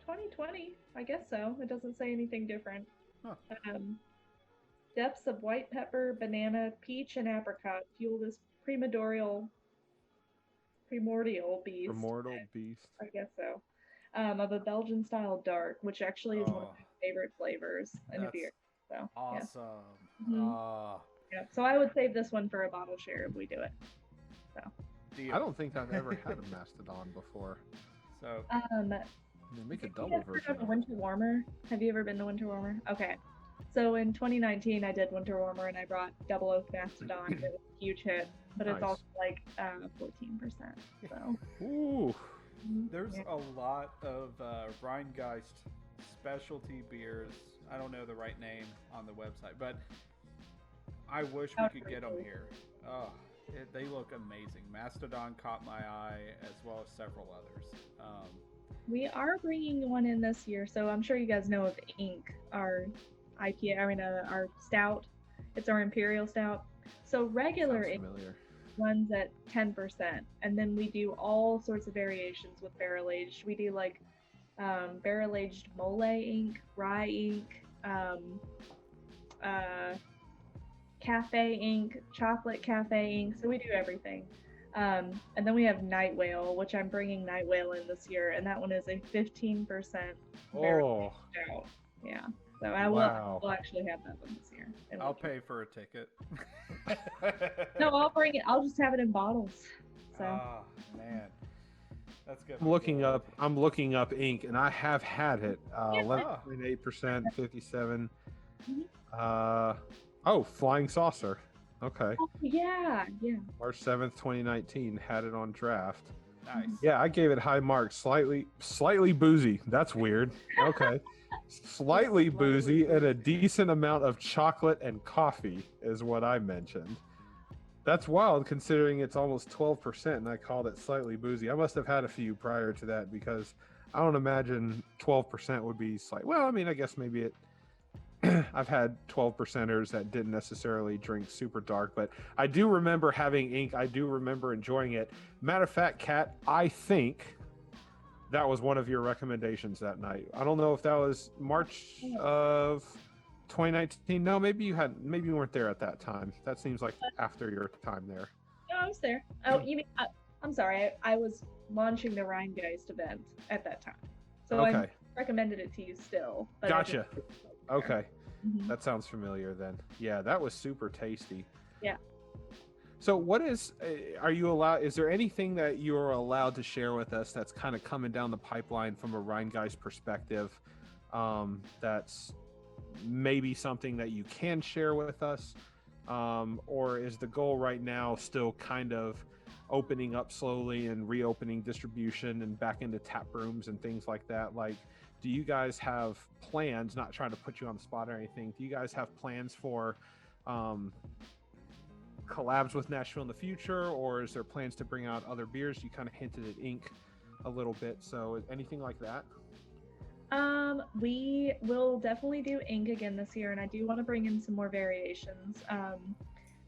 2020. I guess so. It doesn't say anything different. Huh. Depths of white pepper, banana, peach, and apricot fuel this primordial beast. Primordial beast. I guess so. Of a Belgian style dark, which actually is one of my favorite flavors in a beer. So awesome. Yeah. Mm-hmm. Yeah. So I would save this one for a bottle share if we do it. So. Deal. I don't think I've ever had a Mastodon before. So. They make a double version. Of Winter Warmer. Have you ever been to Winter Warmer? Okay. So in 2019, I did Winter Warmer and I brought Double Oak Mastodon. It was a huge hit, but it's also like 14%. So. Ooh. There's a lot of Rhinegeist specialty beers. I don't know the right name on the website, but I wish we could get them here. Oh, they look amazing. Mastodon caught my eye, as well as several others. We are bringing one in this year, so I'm sure you guys know of Ink, our IPA. Our stout. It's our imperial stout. So regular Ink runs at 10%, and then we do all sorts of variations with barrel aged. We do like barrel aged mole ink, rye ink, cafe ink, chocolate cafe ink. So we do everything. And then we have Night Whale, which I'm bringing Night Whale in this year, and that one is a 15% barrel aged stout. Yeah. So we'll actually have that one this year. I'll pay for a ticket. No, I'll bring it. I'll just have it in bottles. So. Oh man, that's good. I'm looking up Ink, and I have had it. 11.8%, 57. Mm-hmm. Flying Saucer. Okay. Oh, yeah. March 7th, 2019. Had it on draft. Nice. Yeah, I gave it high marks. Slightly boozy. That's weird. Okay. Slightly boozy and a decent amount of chocolate and coffee is what I mentioned. That's wild considering it's almost 12% and I called it slightly boozy. I must have had a few prior to that because I don't imagine 12% would be well, I mean, I guess maybe it I've had 12%ers that didn't necessarily drink super dark, but I do remember having Ink. I do remember enjoying it. Matter of fact, Kat, I think that was one of your recommendations that night. I don't know if that was March of 2019. No, maybe you weren't there at that time. That seems like after your time there. No, I was there. Oh, you mean I'm sorry. I was launching the Rhinegeist event at that time, so I Okay. recommended it to you still. But Gotcha. Okay. Mhm. That sounds familiar then. Yeah, that was super tasty. Yeah. So what is, are you allowed, is there anything that you're allowed to share with us that's kind of coming down the pipeline from a Rhinegeist perspective, that's maybe something that you can share with us? Or is the goal right now still kind of opening up slowly and reopening distribution and back into tap rooms and things like that? Like, do you guys have plans, not trying to put you on the spot or anything, do you guys have plans for collabs with Nashville in the future, or is there plans to bring out other beers? You kind of hinted at Ink a little bit, so anything like that? We will definitely do ink again this year, and I do want to bring in some more variations.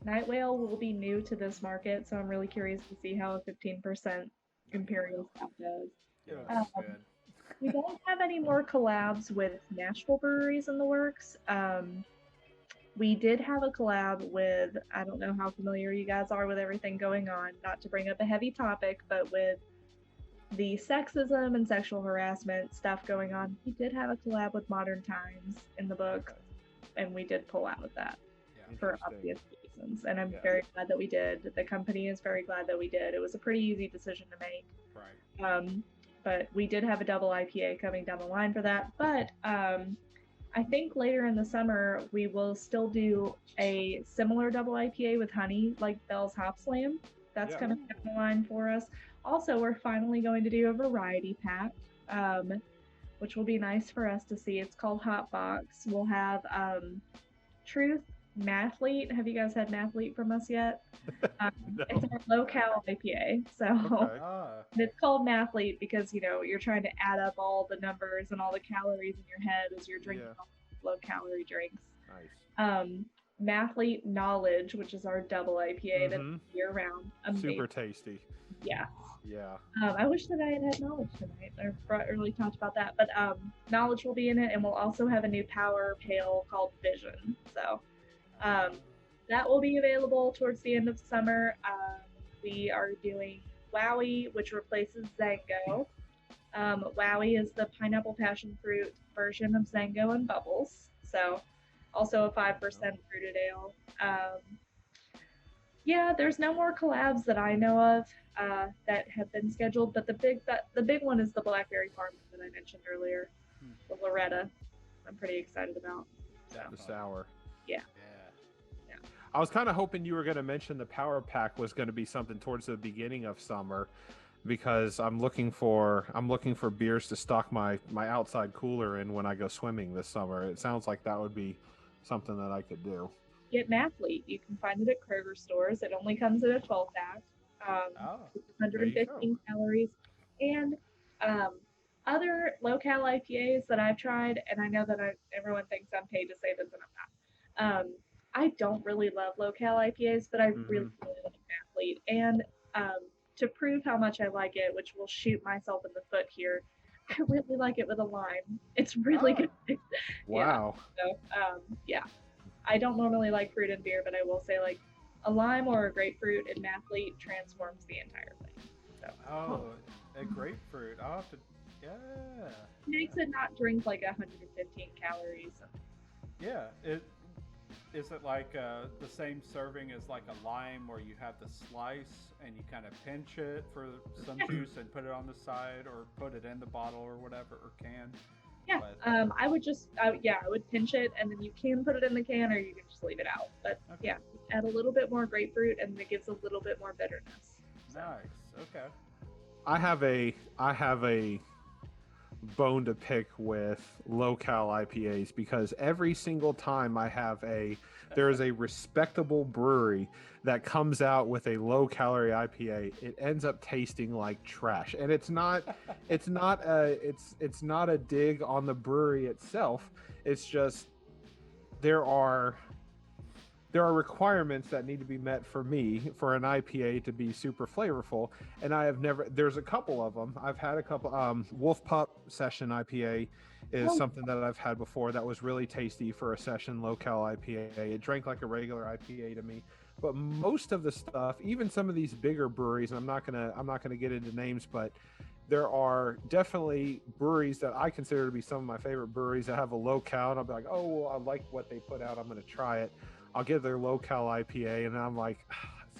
Night Whale will be new to this market, so I'm really curious to see how a 15% Imperial Stout does. Yeah, Um, that's good. We don't have any more collabs with Nashville breweries in the works. We did have a collab with, I don't know how familiar you guys are with everything going on, not to bring up a heavy topic, but with the sexism and sexual harassment stuff going on, we did have a collab with Modern Times in the book, and we did pull out of that for obvious reasons. And I'm very glad that we did. The company is very glad that we did. It was a pretty easy decision to make. Right. But we did have a double IPA coming down the line for that. But I think later in the summer, we will still do a similar double IPA with honey, like Bell's Hop Slam. That's coming down the line for us. Also, we're finally going to do a variety pack, which will be nice for us to see. It's called Hot Box. We'll have Truth Mathlete. Have you guys had Mathlete from us yet? No. It's our low-cal IPA. So it's called Mathlete because, you know, you're trying to add up all the numbers and all the calories in your head as you're drinking all low-calorie drinks. Nice. Mathlete Knowledge, which is our double IPA that's year-round. Amazing. Super tasty. Yeah. Yeah. I wish that I had Knowledge tonight. I really talked about that, but Knowledge will be in it, and we'll also have a new power pale called Vision. So that will be available towards the end of summer. We are doing Wowie, which replaces Zango. Wowie is the pineapple passion fruit version of Zango and Bubbles. So also a 5% fruited ale. Yeah, there's no more collabs that I know of that have been scheduled, but the big one is the Blackberry Farm that I mentioned earlier, the Loretta. I'm pretty excited about. The sour. Yeah. I was kind of hoping you were going to mention the power pack was going to be something towards the beginning of summer, because I'm looking for beers to stock my outside cooler in when I go swimming this summer. It sounds like that would be something that I could do. Get Mathlete. You can find it at Kroger stores. It only comes in a 12-pack. 115 calories. And other low-cal IPAs that I've tried, and I know that everyone thinks I'm paid to say this, and I'm not. I don't really love low-cal IPAs, but I really like Mathlete. And to prove how much I like it, which will shoot myself in the foot here, I really like it with a lime. It's really good. Wow. So, I don't normally like fruit in beer, but I will say, like, a lime or a grapefruit in Mathlete transforms the entire thing. So. A grapefruit. I'll have to, Makes it not drink like 115 calories. Yeah. Is it like the same serving as like a lime, where you have the slice and you kind of pinch it for some juice and put it on the side, or put it in the bottle or whatever, or can? Yeah, I would pinch it, and then you can put it in the can, or you can just leave it out. But add a little bit more grapefruit, and it gives a little bit more bitterness. So. Nice. Okay. I have a bone to pick with low-cal IPAs, because every single time there is a respectable brewery that comes out with a low-calorie IPA, it ends up tasting like trash. And it's not a dig on the brewery itself. It's just there are there are requirements that need to be met for me for an IPA to be super flavorful. And I have never, there's a couple of them. I've had a couple, Wolf Pup Session IPA is something that I've had before that was really tasty for a session low-cal IPA. It drank like a regular IPA to me. But most of the stuff, even some of these bigger breweries, and I'm not gonna get into names, but there are definitely breweries that I consider to be some of my favorite breweries that have a low cal, and I'll be like, oh, well, I like what they put out, I'm going to try it. I'll get their low cal IPA, and I'm like,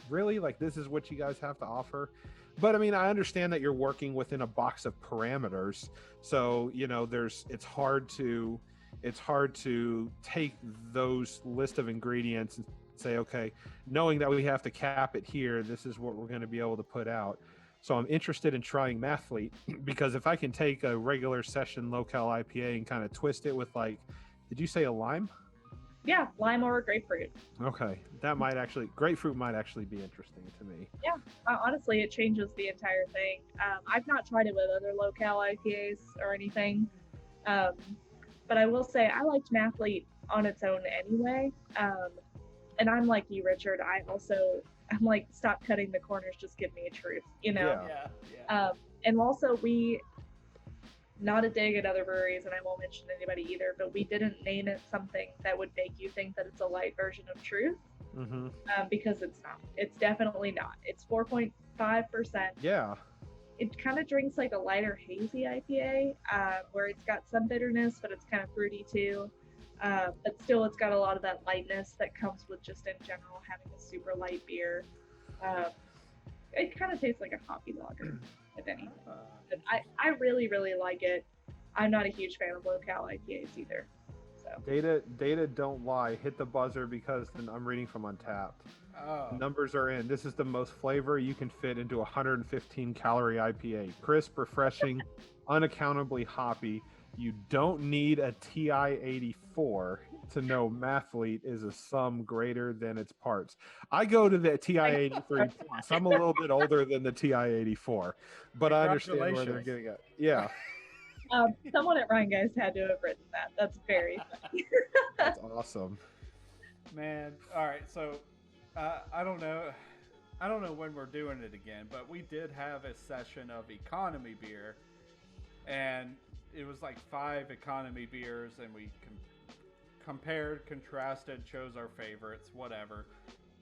really? Like, this is what you guys have to offer? But I mean, I understand that you're working within a box of parameters, so you know, it's hard to take those list of ingredients and say, okay, knowing that we have to cap it here, this is what we're going to be able to put out. So I'm interested in trying Mathlete, because if I can take a regular session low-cal IPA and kind of twist it with, like, did you say a lime? Yeah, lime or grapefruit. Okay, that might actually, grapefruit might actually be interesting to me. Yeah, honestly, it changes the entire thing. I've not tried it with other low-cal IPAs or anything, but I will say I liked Mathlete on its own anyway. And I'm like you, Richard. I'm like, stop cutting the corners, just give me a truth, you know? Yeah. And also not a dig at other breweries, and I won't mention anybody either, but we didn't name it something that would make you think that it's a light version of truth, because it's not. It's definitely not. It's 4.5%. Yeah. It kind of drinks like a lighter hazy IPA, where it's got some bitterness, but it's kind of fruity too. But still, it's got a lot of that lightness that comes with just in general having a super light beer. It kind of tastes like a hoppy lager, if anything. But I really, really like it. I'm not a huge fan of low-cal IPAs either. So Data don't lie. Hit the buzzer, because I'm reading from Untapped. Oh. Numbers are in. This is the most flavor you can fit into a 115 calorie IPA. Crisp, refreshing, unaccountably hoppy. You don't need a TI-84 to know Mathlete is a sum greater than its parts. I go to the TI-83 plus. I'm a little bit older than the TI-84, but I understand where they're getting at. Yeah. Someone at Rhinegeist had to have written that. That's very funny. That's awesome. Man, all right. So I don't know when we're doing it again, but we did have a session of economy beer, and it was like 5 economy beers, and we compared, contrasted, chose our favorites, whatever.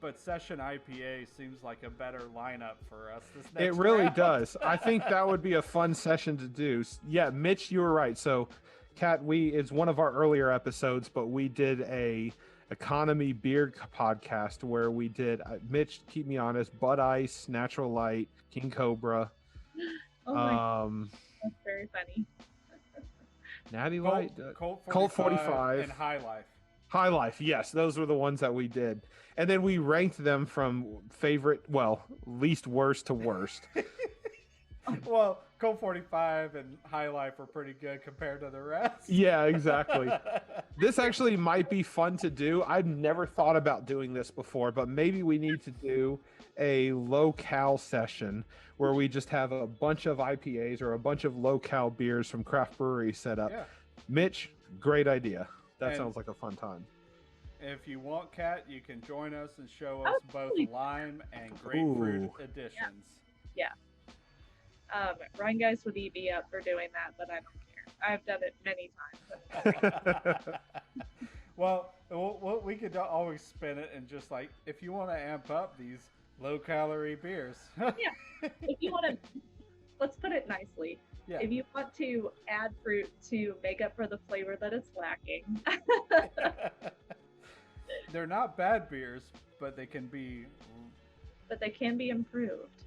But session IPA seems like a better lineup for us this next It really round. does. I think that would be a fun session to do. Yeah, Mitch, you were right. So, Kat, it's one of our earlier episodes, but we did a economy beer podcast where we did, Mitch, keep me honest, Bud Ice, Natural Light, King Cobra. Oh my, that's very funny. Natty Light, Colt 45, and High Life. High Life, yes, those were the ones that we did, and then we ranked them from least worst to worst. Well, Colt 45 and High Life were pretty good compared to the rest. Yeah, exactly. This actually might be fun to do. I've never thought about doing this before, but maybe we need to do a low-cal session where we just have a bunch of IPAs or a bunch of low-cal beers from craft breweries set up. Yeah. Mitch, great idea. That sounds like a fun time. If you want, Kat, you can join us and show us both lime and grapefruit additions. Yeah. Rhinegeist would eat me up for doing that, but I don't care. I've done it many times. Well, we could always spin it and just like, if you want to amp up these low-calorie beers. Yeah. If you want to, let's put it nicely. Yeah. If you want to add fruit to make up for the flavor that it's lacking. They're not bad beers, but they can be improved.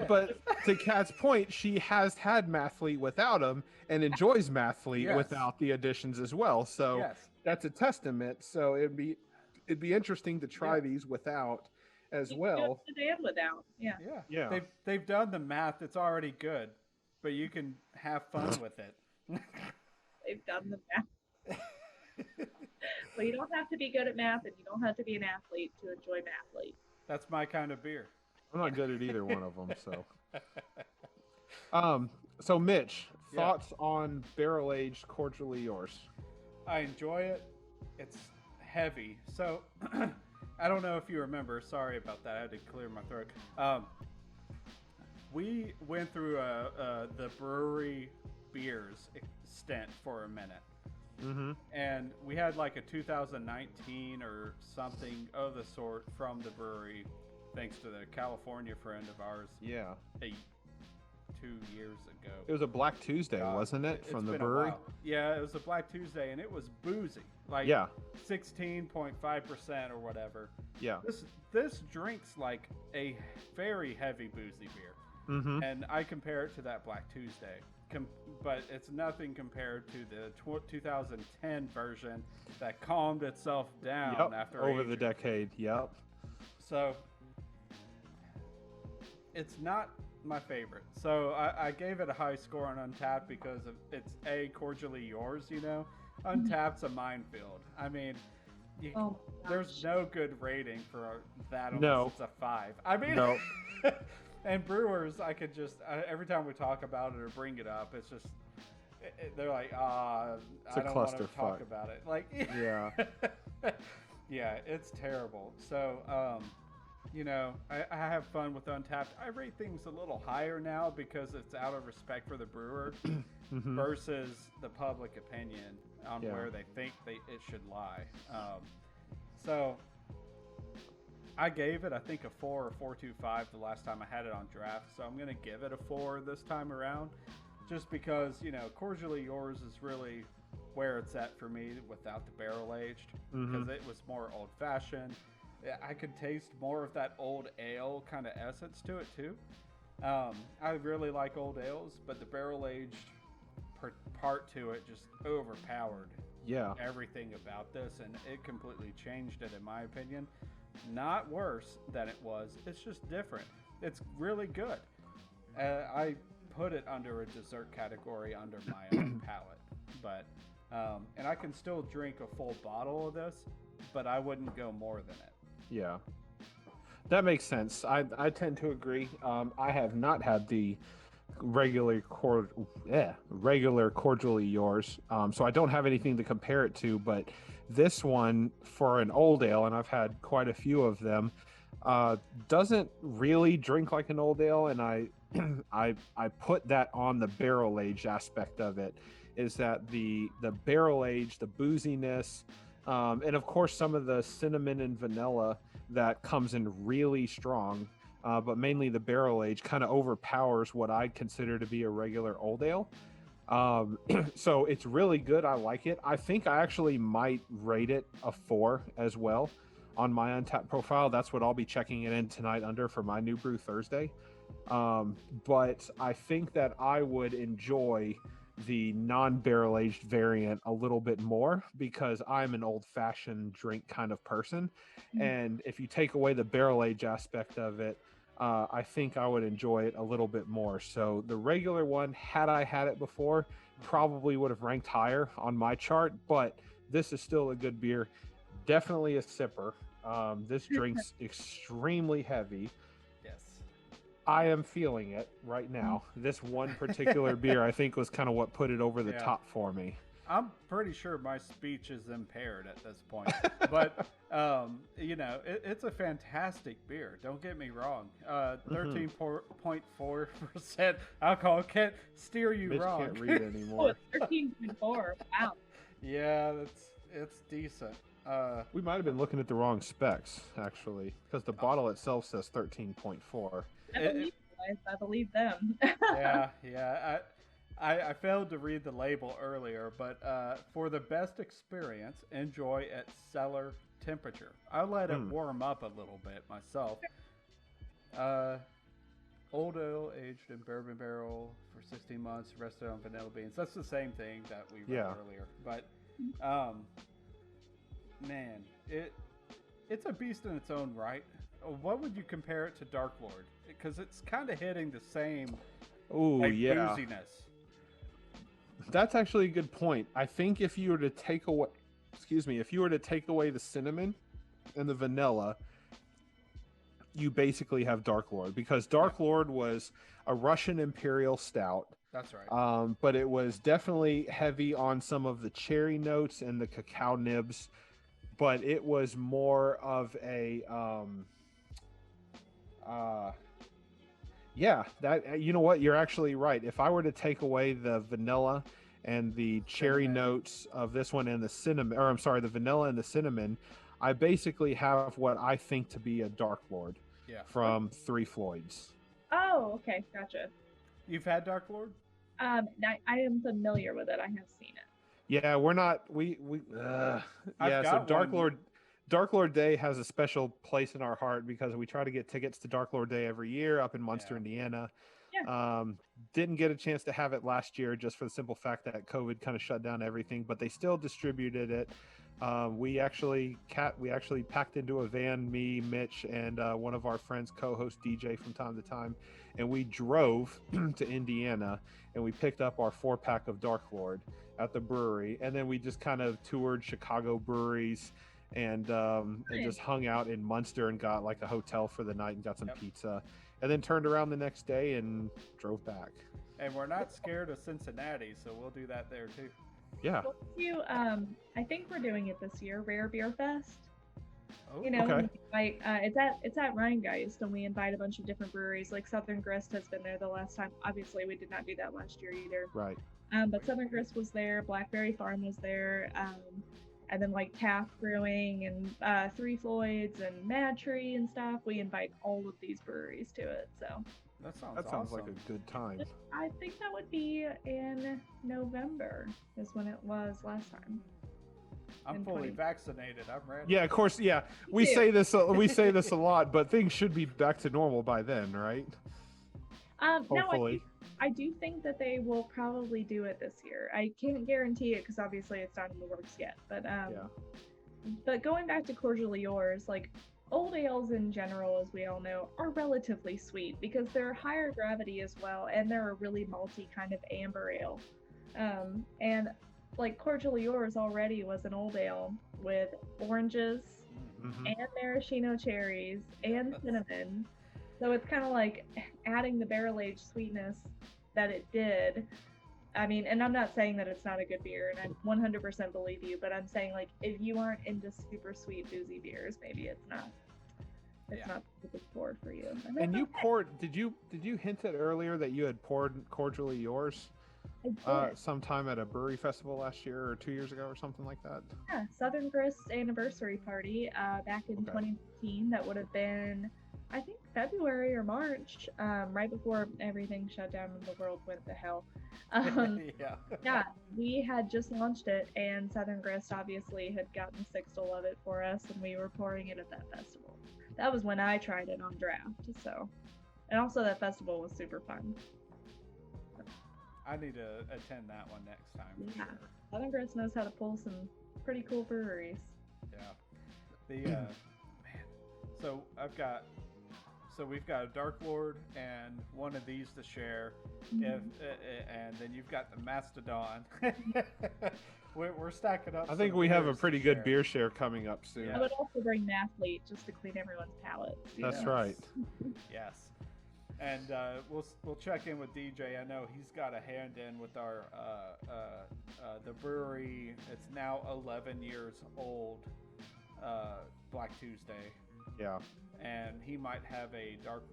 But to Kat's point, she has had Mathlete without them and enjoys Mathlete without the additions as well. So that's a testament. So it'd be interesting to try these without as well. And without, yeah. They've done the math. It's already good, but you can have fun with it. They've done the math. Well, you don't have to be good at math, and you don't have to be an athlete to enjoy Mathlete. That's my kind of beer. I'm not good at either one of them, so. So Mitch, thoughts on barrel-aged cordially yours? I enjoy it. It's heavy. So I don't know if you remember. Sorry about that. I had to clear my throat. We went through the brewery beers stint for a minute. Mm-hmm. And we had like a 2019 or something of the sort from the brewery, thanks to the California friend of ours. Yeah. 2 years ago. It was a Black Tuesday, wasn't it, from the brewery? Yeah, it was a Black Tuesday, and it was boozy, like 16.5% or whatever. Yeah. This drinks like a very heavy boozy beer, and I compare it to that Black Tuesday. But it's nothing compared to the 2010 version that calmed itself down after over the decade. Yep. So it's not my favorite. So I gave it a high score on Untapped because it's cordially yours. Untapped's a minefield. I mean, there's no good rating for that unless it's a 5. I mean, no. And Brewers, I could just every time we talk about it or bring it up, it's just they're like, I don't want to talk about it. Like, yeah, yeah, it's terrible. So, I have fun with Untapped. I rate things a little higher now because it's out of respect for the brewer versus the public opinion on where they think it should lie. So I gave it, I think, a 4 or 4.25 the last time I had it on draft. So I'm going to give it a 4 this time around just because, Cordially Yours is really where it's at for me without the barrel aged because it was more old fashioned. I could taste more of that old ale kind of essence to it too. I really like old ales, but the barrel aged part to it just overpowered everything about this, and it completely changed it in my opinion. Not worse than it was, it's just different. It's really good. I put it under a dessert category under my own palate, but and I can still drink a full bottle of this, but I wouldn't go more than it. Yeah, that makes sense. I tend to agree. I have not had the regular cordially yours, so I don't have anything to compare it to, but this one for an old ale, and I've had quite a few of them, doesn't really drink like an old ale, and I put that on the barrel age aspect of it, is that the barrel age, the booziness, and of course some of the cinnamon and vanilla that comes in really strong, but mainly the barrel age kind of overpowers what I consider to be a regular old ale. So it's really good. I like it. I think I actually might rate it a 4 as well on my Untapped profile. That's what I'll be checking it in tonight under for my New Brew Thursday. But I think that I would enjoy the non-barrel aged variant a little bit more because I'm an old-fashioned drink kind of person, and if you take away the barrel age aspect of it, I think I would enjoy it a little bit more. So the regular one, had I had it before, probably would have ranked higher on my chart, but this is still a good beer. Definitely a sipper. This drink's extremely heavy. Yes. I am feeling it right now. This one particular beer, I think, was kind of what put it over the top for me. I'm pretty sure my speech is impaired at this point, but it's a fantastic beer. Don't get me wrong. 13.4% alcohol can't steer you Mitch wrong. Can't read anymore. 13.4. Wow. Yeah, it's decent. We might have been looking at the wrong specs, actually, because the bottle itself says 13.4. I believe them. Yeah. I failed to read the label earlier, but for the best experience, enjoy at cellar temperature. I let it warm up a little bit myself. Old ale aged in bourbon barrel for 16 months, rested on vanilla beans. That's the same thing that we read earlier. But man, it's a beast in its own right. What would you compare it to Dark Lord? Because it's kind of hitting the same booziness. That's actually a good point. I think if you were to take away, the cinnamon and the vanilla, you basically have Dark Lord, because Dark Lord was a Russian Imperial Stout. That's right. But it was definitely heavy on some of the cherry notes and the cacao nibs. but it was more of a yeah, that you know what, you're actually right. If I were to take away the vanilla and the cherry Cinnamon. notes of this one and the cinnamon, or I'm sorry, the vanilla and the cinnamon, I basically have what I think to be a Dark Lord Yeah. from Three Floyds. Oh, okay, gotcha. You've had Dark Lord? I am familiar with it. I have seen it. Yeah, we're not yeah, so got one. Dark Lord Day has a special place in our heart because we try to get tickets to Dark Lord Day every year up in Munster, Yeah. Indiana. Yeah. Didn't get a chance to have it last year just for the simple fact that COVID kind of shut down everything, but they still distributed it. We actually packed into a van, me, Mitch, and one of our friends, co-host DJ from time to time, and we drove to Indiana and we picked up our 4-pack of Dark Lord at the brewery, and then we just kind of toured Chicago breweries and just hung out in Munster and got like a hotel for the night and got some pizza, and then turned around the next day and drove back. And we're not scared of Cincinnati, so we'll do that there too. Yeah. I think we're doing it this year, Rare Beer Fest. Oh, You know, Okay. it's at Rhinegeist, and we invite a bunch of different breweries. Like Southern Grist has been there the last time. Obviously, we did not do that last year either. Right. But Southern Grist was there, Blackberry Farm was there, and then like Taft Brewing and Three Floyds and Mad Tree and stuff. We invite all of these breweries to it. So that sounds That sounds awesome. like a good time. I think that would be in November is when it was last time. I'm in fully 20. vaccinated. I'm ready. Yeah, of course. Yeah, we too. say this a lot, but things should be back to normal by then, right? No, Hopefully. I do think that they will probably do it this year. I can't guarantee it because obviously it's not in the works yet. But but going back to cordially yours, like old ales in general, as we all know, are relatively sweet because they're higher gravity as well, and they're a really malty kind of amber ale. And like cordially yours already was an old ale with oranges Mhm. and maraschino cherries and cinnamon. So it's kind of like adding the barrel aged sweetness that it did. I mean, and I'm not saying that it's not a good beer, and I 100% believe you, but I'm saying like if you aren't into super sweet boozy beers, maybe it's not. It's not the pour for you. And that's you okay. poured? Did you hint at earlier that you had poured cordially yours I did. sometime at a brewery festival last year or 2 years ago or something like that? Yeah, Southern Grist's anniversary party back in 2015. That would have been, I think, February or March, right before everything shut down and the world went to hell. Yeah. Yeah, we had just launched it, and Southern Grist obviously had gotten six to love it for us, and we were pouring it at that festival. That was when I tried it on draft. So, and also that festival was super fun. I need to attend that one next time. For Yeah. Sure. Southern Grist knows how to pull some pretty cool breweries. Yeah. The man. So we've got a Dark Lord and one of these to share. If and then you've got the Mastodon. we're stacking up. I think some we have a beers to pretty good share. beer share coming up soon. Yeah. I would also bring Mathlete just to clean everyone's palates. That's Yes. right. Yes. And we'll check in with DJ. I know he's got a hand in with our the brewery. It's now 11 years old. Black Tuesday, Yeah. and he might have a Dark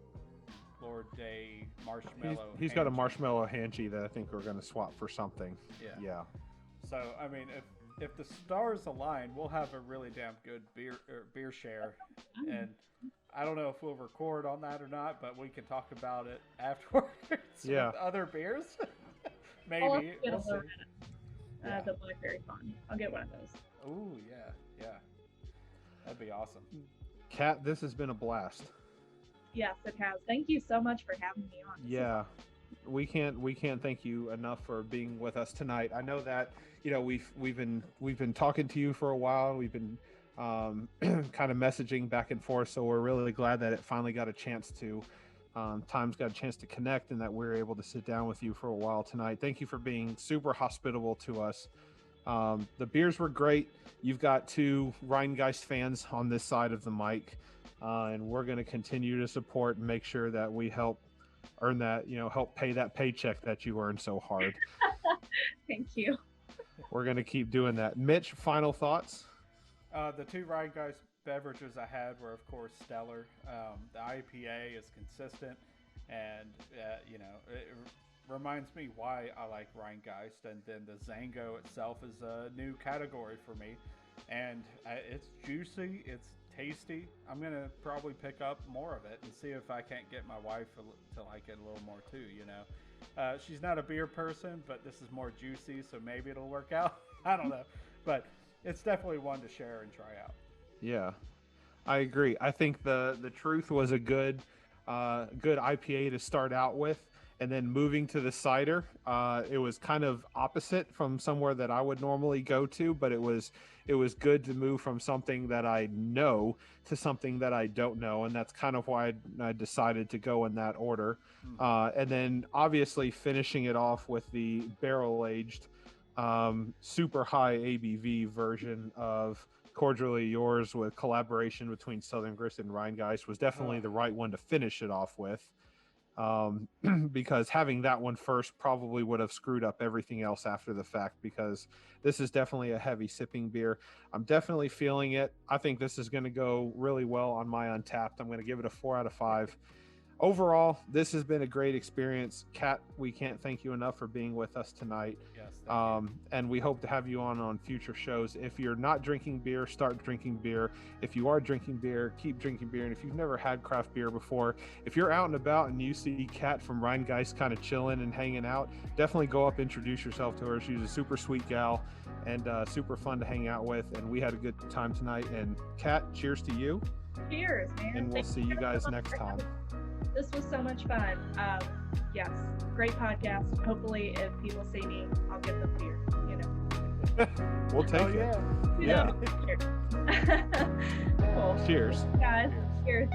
Lord Day marshmallow. He's got a handshake. marshmallow hanchie that I think we're going to swap for something. Yeah. Yeah. So I mean, if the stars align, we'll have a really damn good beer share. And I don't know if we'll record on that or not, but we can talk about it afterwards. Yeah. With other beers. Maybe. I'll have to get We'll a see. load Yeah. the Blackberry Fun. I'll get one of those. Ooh, yeah. That'd be awesome. Kat, this has been a blast. Yes, it has. Thank you so much for having me on. This is Yeah. We can't thank you enough for being with us tonight. I know that, we've been talking to you for a while. We've been kind of messaging back and forth, so we're really glad that it finally got a chance to time's got a chance to connect and that we're able to sit down with you for a while tonight. Thank you for being super hospitable to us. The beers were great. You've got two Rhinegeist fans on this side of the mic, and we're going to continue to support and make sure that we help earn that, help pay that paycheck that you earned so hard. Thank you. We're going to keep doing that. Mitch, final thoughts? The two Rhinegeist beverages I had were, of course, stellar. The IPA is consistent, and it reminds me why I like Rhinegeist. And then the Zango itself is a new category for me, and it's juicy, it's tasty. I'm gonna probably pick up more of it and see if I can't get my wife to like it a little more too. She's not a beer person, but this is more juicy, so maybe it'll work out. I don't know, but it's definitely one to share and try out. Yeah, I agree. I think the Truth was a good IPA to start out with, and then moving to the cider, it was kind of opposite from somewhere that I would normally go to, but it was good to move from something that I know to something that I don't know, and that's kind of why I decided to go in that order. And then obviously finishing it off with the barrel-aged super high ABV version of Cordially Yours with collaboration between Southern Grist and Rhinegeist was definitely the right one to finish it off with. Because having that one first probably would have screwed up everything else after the fact, because this is definitely a heavy sipping beer. I'm definitely feeling it. I think this is going to go really well on my Untapped. I'm going to give it a 4 out of 5. Overall, this has been a great experience. Kat, we can't thank you enough for being with us tonight. Yes, thank you. And we hope to have you on future shows. If you're not drinking beer, start drinking beer. If you are drinking beer, keep drinking beer. And if you've never had craft beer before, if you're out and about and you see Kat from Rhinegeist kind of chilling and hanging out, definitely go up, introduce yourself to her. She's a super sweet gal and super fun to hang out with. And we had a good time tonight. And Kat, cheers to you. Cheers, man. And we'll see you guys next time. This was so much fun. Yes, great podcast. Hopefully, if people see me, I'll get them beer. We'll take it. Yeah. Yeah. Cool. Cheers. Guys, cheers.